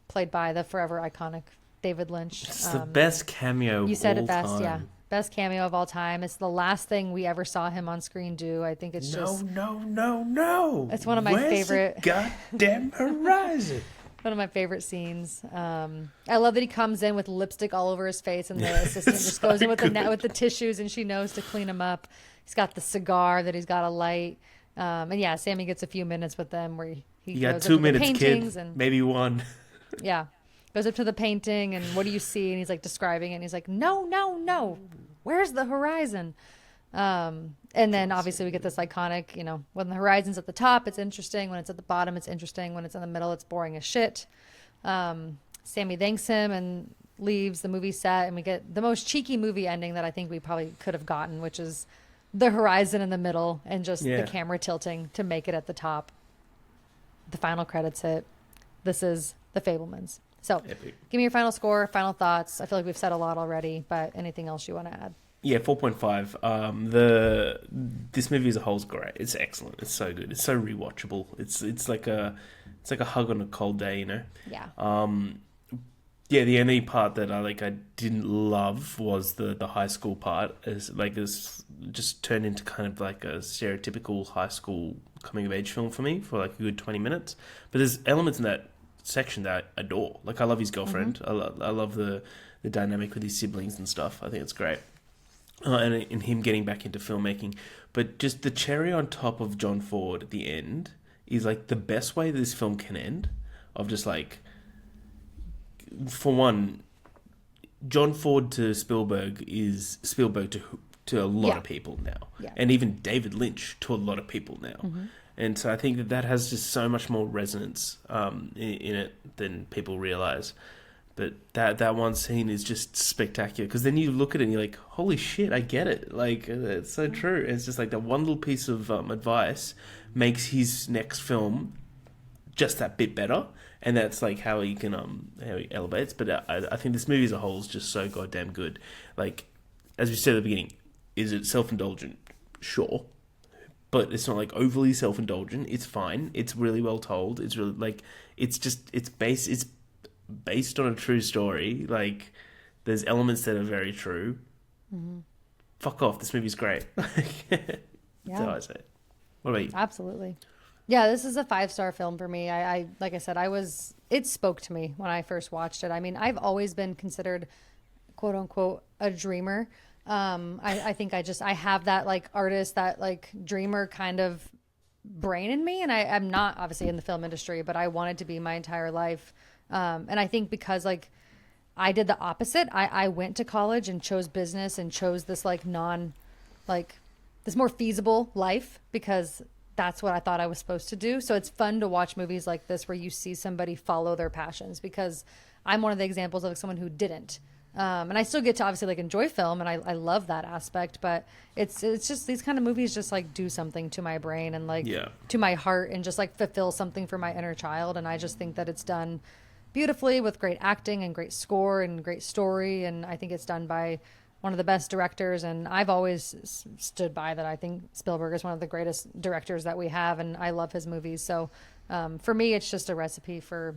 played by the forever iconic David Lynch. It's the best cameo. You said of it best, time. yeah. Best cameo of all time. It's the last thing we ever saw him on screen do. I think it's just no. It's one of my favorite. Goddamn horizon. One of my favorite scenes. I love that he comes in with lipstick all over his face, and the assistant just goes in with the tissues, and she knows to clean him up. He's got the cigar that he's got to light, and yeah, Sammy gets a few minutes with them where he got goes 2 up to the minutes, paintings kid. and Maybe one. yeah, goes up to the painting and what do you see? And he's like describing it, and he's like, no, where's the horizon? And then obviously we get this iconic, when the horizon's at the top, it's interesting. When it's at the bottom, it's interesting. When it's in the middle, it's boring as shit. Sammy thanks him and leaves the movie set, and we get the most cheeky movie ending that I think we probably could have gotten, which is the horizon in the middle and just the camera tilting to make it at the top. The final credits hit. This is The Fablemans. So Epic. Give me your final score, final thoughts. I feel like we've said a lot already, but anything else you want to add? Yeah, 4.5. This movie as a whole is great. It's excellent. It's so good. It's so rewatchable. It's like a hug on a cold day, Yeah. Yeah, the only part that I didn't love was the high school part. It's just turned into kind of like a stereotypical high school coming of age film for me for like a good 20 minutes. But there's elements in that section that I adore. Like I love his girlfriend. Mm-hmm. I love the dynamic with his siblings and stuff. I think it's great. And him getting back into filmmaking. But just the cherry on top of John Ford at the end is like the best way this film can end, of just like, for one, John Ford to Spielberg is Spielberg to a lot Yeah. of people now, Yeah. and even David Lynch to a lot of people now. And so I think that has just so much more resonance in it than people realize. But that one scene is just spectacular, because then you look at it and you're like, holy shit, I get it. Like, it's so true. And it's just like that one little piece of advice makes his next film just that bit better. And that's like how he elevates. But I think this movie as a whole is just so goddamn good. Like, as we said at the beginning, is it self-indulgent? Sure. But it's not like overly self-indulgent. It's fine. It's really well told. It's really like, it's based on a true story. Like, there's elements that are very true. Fuck off. This movie's great. That's how I say it. What about you? Absolutely. Yeah, this is a 5-star film for me. I like I said, it spoke to me when I first watched it. I mean, I've always been considered, quote unquote, a dreamer. I think I have that like artist, that like dreamer kind of brain in me. And I'm not obviously in the film industry, but I wanted to be my entire life. And I think because like I did the opposite, I went to college and chose business and chose this like this more feasible life, because that's what I thought I was supposed to do. So it's fun to watch movies like this where you see somebody follow their passions, because I'm one of the examples of someone who didn't. And I still get to obviously like enjoy film, and I love that aspect, but it's just these kind of movies just like do something to my brain and like to my heart, and just like fulfill something for my inner child. And I just think that it's done beautifully with great acting and great score and great story. And I think it's done by one of the best directors. And I've always stood by that. I think Spielberg is one of the greatest directors that we have, and I love his movies. So for me, it's just a recipe for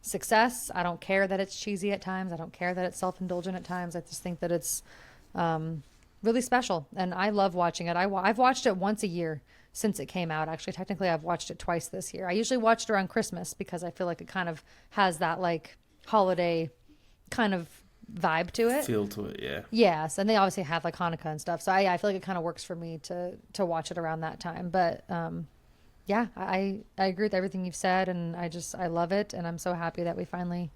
success. I don't care that it's cheesy at times. I don't care that it's self-indulgent at times. I just think that it's really special, and I love watching it. I've watched it once a year since it came out. Actually, technically, I've watched it twice this year. I usually watched it around Christmas, because I feel like it kind of has that like holiday kind of vibe to it. Feel to it, yeah. Yes, and they obviously have like Hanukkah and stuff. So I feel like it kind of works for me to watch it around that time. But yeah, I agree with everything you've said, and I love it, and I'm so happy that we finally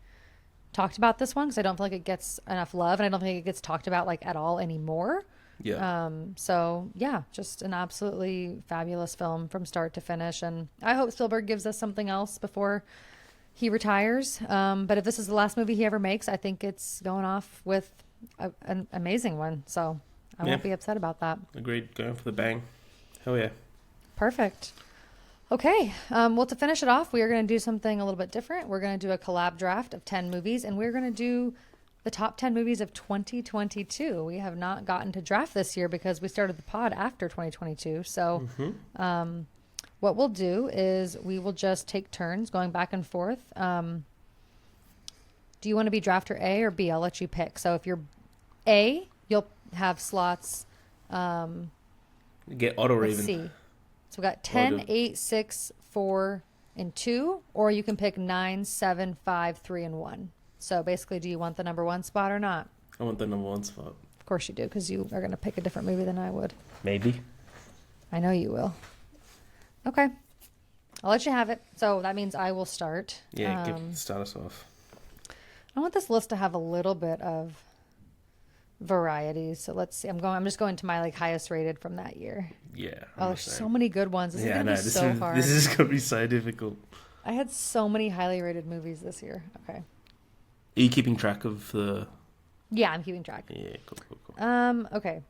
talked about this one, because I don't feel like it gets enough love, and I don't think it gets talked about like at all anymore. Yeah. So yeah, just an absolutely fabulous film from start to finish, and I hope Spielberg gives us something else before he retires. But if this is the last movie he ever makes, I think it's going off with an amazing one. So I won't be upset about that. Agreed. Going for the bang. Hell yeah. Perfect. Okay. Well, to finish it off, we are going to do something a little bit different. We're going to do a collab draft of 10 movies, and we're going to do the top 10 movies of 2022. We have not gotten to draft this year because we started the pod after 2022. So what we'll do is we will just take turns going back and forth. Do you want to be drafter A or B? I'll let you pick. So if you're A, you'll have slots. Get odd or Let's even. see. So we got 10, 8, 6, 4, and 2, or you can pick 9, 7, 5, 3, and 1. So basically, do you want the number 1 spot or not? I want the number 1 spot. Of course you do, because you are going to pick a different movie than I would. Maybe. I know you will. Okay. I'll let you have it. So that means I will start. Yeah, start us off. I want this list to have a little bit of variety. So let's see. I'm just going to my like highest rated from that year. Yeah. Oh, there's so many good ones. This is going to be so hard. This is going to be so difficult. I had so many highly rated movies this year. Okay. Are you keeping track of the... Yeah, I'm keeping track. Yeah, cool. Okay.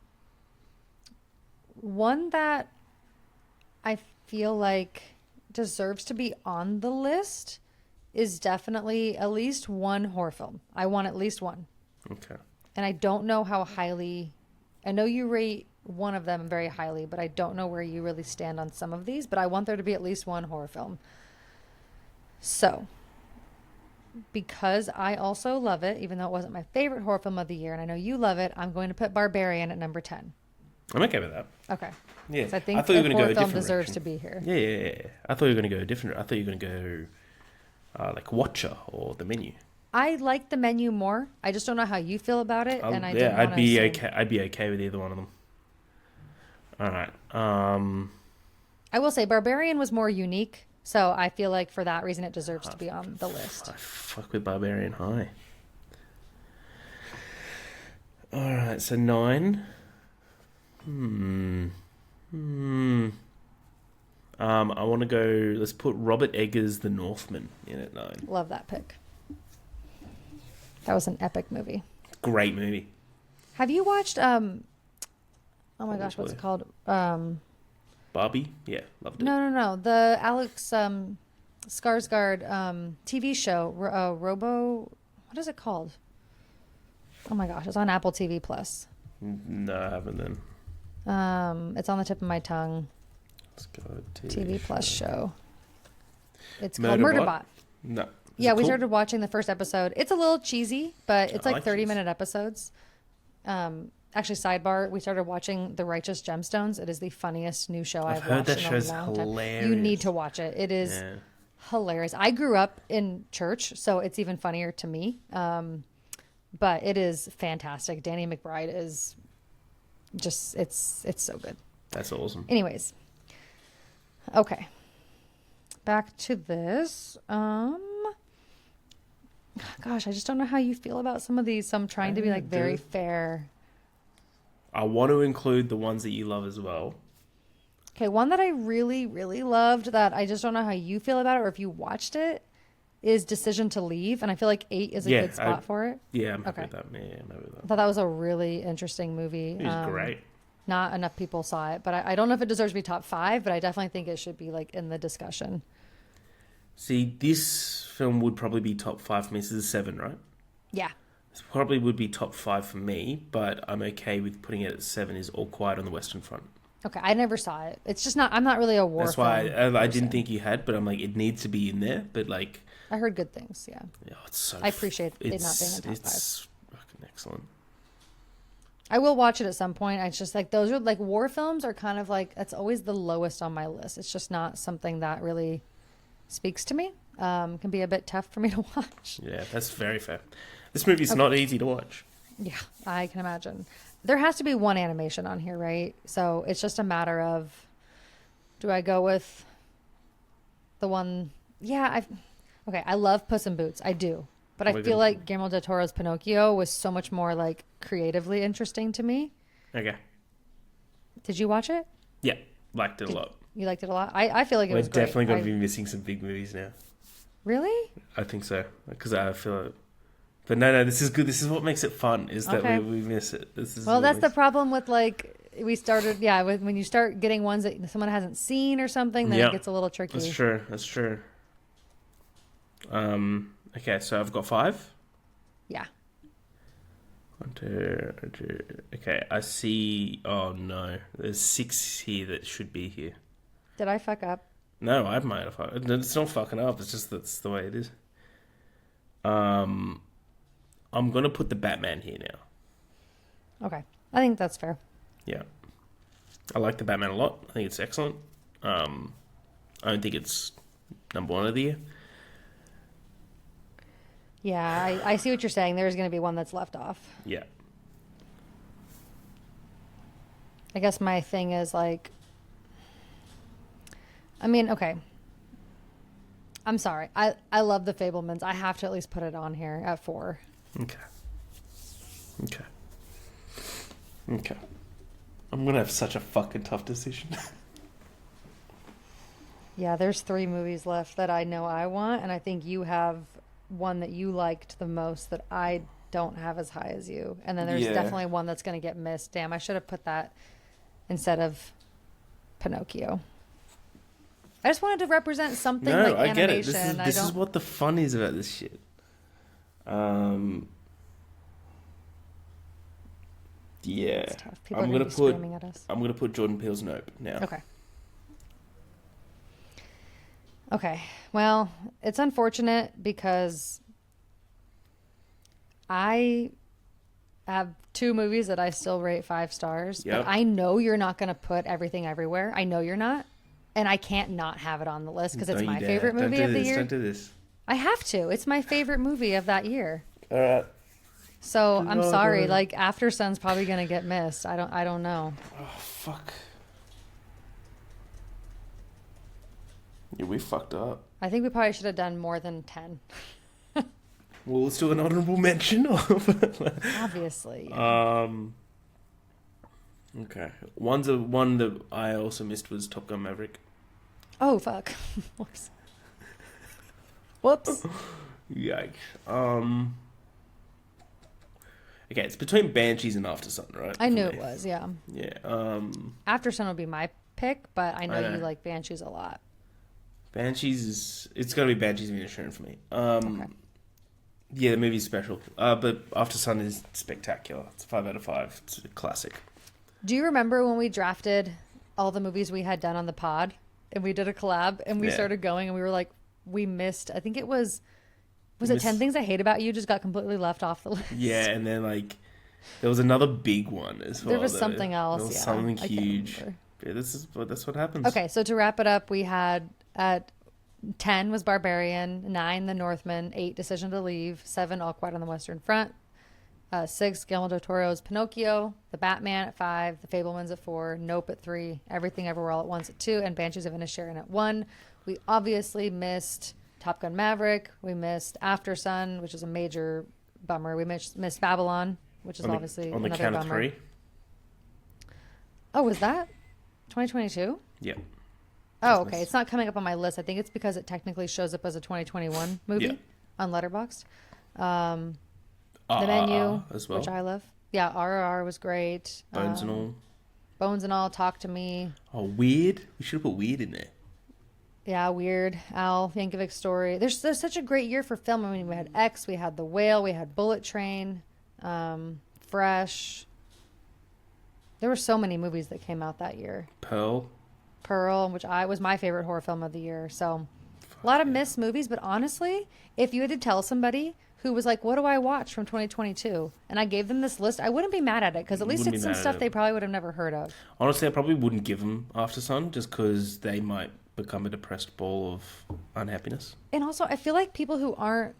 One that I feel like deserves to be on the list is definitely at least one horror film. I want at least one. Okay. And I don't know how highly... I know you rate one of them very highly, but I don't know where you really stand on some of these. But I want there to be at least one horror film. So... because I also love it, even though it wasn't my favorite horror film of the year, and I know you love it, I'm going to put Barbarian at number 10. I'm okay with that. Okay. Yeah. I think thought you were the going to go horror a film different deserves direction. to be here. Yeah. I thought you were going to go different. I thought you were going to go like Watcher or The Menu. I like The Menu more. I just don't know how you feel about it, and I didn't I'd wanna be assume. okay. I'd be okay with either one of them. All right. I will say Barbarian was more unique, so I feel like for that reason it deserves to be on the list. I fuck with Barbarian high. All right, so 9. I want to go. Let's put Robert Eggers' The Northman in at 9. Love that pick. That was an epic movie. Great movie. Have you watched? Oh my gosh, what's it called? Barbie. Yeah, loved it. No. The Alex Skarsgård TV show. Robo. What is it called? Oh my gosh, it's on Apple TV Plus. No, I haven't then. It's on the tip of my tongue. Let's go TV Plus show. It's Murderbot? called Murderbot. No. Yeah, we started watching the first episode. It's a little cheesy, but it's like 30-minute episodes. Actually, sidebar, we started watching The Righteous Gemstones. It is the funniest new show I've heard watched that in show's a long hilarious. time. You need to watch it. It is hilarious. I grew up in church, so it's even funnier to me. But it is fantastic. Danny McBride is just, it's so good. That's awesome. Anyways. Okay. Back to this. Gosh, I just don't know how you feel about some of these. So I'm trying to be like very fair. I want to include the ones that you love as well. Okay, one that I really, really loved that I just don't know how you feel about it or if you watched it is Decision to Leave. And I feel like 8 is a good spot for it. Yeah, I'm happy with that. Yeah, I'm happy with that. I thought that was a really interesting movie. It was great. Not enough people saw it, but I don't know if it deserves to be top 5, but I definitely think it should be like in the discussion. See, this film would probably be top 5 for me. This is a 7, right? Yeah. This probably would be top 5 for me, but I'm okay with putting it at 7 is All Quiet on the Western Front. Okay, I never saw it. It's just not, I'm not really a war That's film why I didn't think you had, but I'm like, it needs to be in there, but like... I heard good things, yeah. It's so... I appreciate it not being in top 5. It's fucking excellent. I will watch it at some point. It's just like, those are like, war films are kind of like, that's always the lowest on my list. It's just not something that really speaks to me. Can be a bit tough for me to watch. Yeah, that's very fair. This movie's not easy to watch. Yeah, I can imagine. There has to be one animation on here, right? So it's just a matter of, do I go with the one? Yeah, okay, I love Puss in Boots. I do. But I feel like Guillermo del Toro's Pinocchio was so much more like creatively interesting to me. Okay. Did you watch it? Yeah, liked it a lot. You liked it a lot? I feel like it was great. We're definitely going to be missing some big movies now. Really? I think so. Because I feel like... But no, this is good. This is what makes it fun, is that we miss it. That's the problem with like, we started, when you start getting ones that someone hasn't seen or something, then it gets a little tricky. That's true. Okay, so I've got 5? Yeah. 1, 2, 2. Okay, I see... Oh, no. There's 6 here that should be here. Did I fuck up? No, I might have fucked up. It's not fucking up. It's just that's the way it is. I'm going to put the Batman here now. Okay. I think that's fair. Yeah. I like the Batman a lot. I think it's excellent. I don't think it's number 1 of the year. Yeah, I see what you're saying. There's going to be one that's left off. Yeah. I guess my thing is like... I mean, okay. I'm sorry. I love the Fablemans. I have to at least put it on here at 4. Okay. I'm going to have such a fucking tough decision. Yeah, there's 3 movies left that I know I want, and I think you have one that you liked the most that I don't have as high as you. And then there's definitely one that's going to get missed. Damn, I should have put that instead of Pinocchio. I just wanted to represent something like animation. I get it. This is what the fun is about this shit. Yeah. I'm gonna put Jordan Peele's Nope now. Okay. Well, it's unfortunate because I have 2 movies that I still rate 5 stars. Yep. But I know you're not going to put Everything Everywhere. I know you're not. And I can't not have it on the list because it's my favorite movie of the year. Don't do this. I have to. It's my favorite movie of that year. All right. So I'm sorry. Like After Sun's probably going to get missed. I don't know. Oh, fuck. Yeah, we fucked up. I think we probably should have done more than 10. Well, let's do an honorable mention of. Obviously. Yeah. Okay. One that I also missed was Top Gun Maverick. Oh, fuck. Whoops. Whoops. Yikes. Okay, it's between Banshees and After Sun, right? I knew it was, yeah. Yeah. After Sun would be my pick, but I know I know. you like Banshees a lot. It's got to be Banshees of Inisherin for me. Okay. Yeah, the movie's special. But After Sun is spectacular. It's a 5 out of 5. It's a classic. Do you remember when we drafted all the movies we had done on the pod and we did a collab and we started going and we were like, we missed, I think it was it 10 Things I Hate About You just got completely left off the list? Yeah, and then like there was another big one as well. There was something else. There was yeah, something I can't huge. remember. Yeah, that's what happens. Okay, so to wrap it up, we had at 10 was Barbarian, 9 The Northman, 8 Decision to Leave, 7 All Quiet on the Western Front, 6 Guillermo del Toro's Pinocchio, The Batman at 5, The Fablemans at 4, Nope at 3, Everything Everywhere All at Once at 2, and Banshees of Inisherin at 1. We obviously missed Top Gun Maverick. We missed After Sun, which is a major bummer. We missed Babylon, which is obviously on the another count bummer. of 3. Oh, was that 2022? Yeah. Oh, okay. It's not coming up on my list. I think it's because it technically shows up as a 2021 movie on Letterboxd. The Menu, as well. which I love. Yeah, RRR was great. Bones and All. Bones and All, Talk to Me. Oh, Weird. We should have put Weird in there. Yeah, Weird, Al Yankovic's Story. There's such a great year for film. I mean, we had X, we had The Whale, we had Bullet Train, Fresh. There were so many movies that came out that year. Pearl, which was my favorite horror film of the year. So a lot of missed movies, but honestly, if you had to tell somebody who was like, what do I watch from 2022? And I gave them this list, I wouldn't be mad at it because at least it's some stuff they probably would have never heard of. Honestly, I probably wouldn't give them After Sun just because they might become a depressed ball of unhappiness. And also, I feel like people who aren't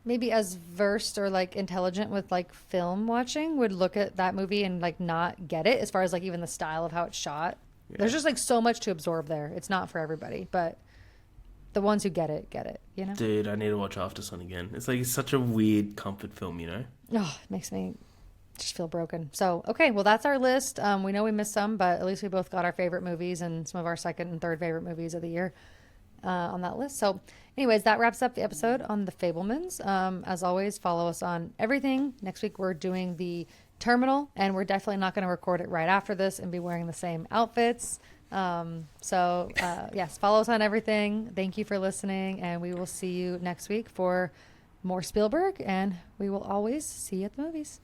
maybe as versed or like intelligent with like film watching would look at that movie and like not get it as far as like even the style of how it's shot. Yeah. There's just like so much to absorb there. It's not for everybody, but the ones who get it, you know? Dude, I need to watch After Sun again. It's like, it's such a weird comfort film, you know? Oh, it makes me just feel broken. So, okay, well, that's our list. We know we missed some, but at least we both got our favorite movies and some of our second and third favorite movies of the year on that list. So, anyways, that wraps up the episode on the Fablemans. As always, follow us on everything. Next week, we're doing the Terminal, and we're definitely not going to record it right after this and be wearing the same outfits. Yes, follow us on everything. Thank you for listening, and we will see you next week for more Spielberg, and we will always see you at the movies.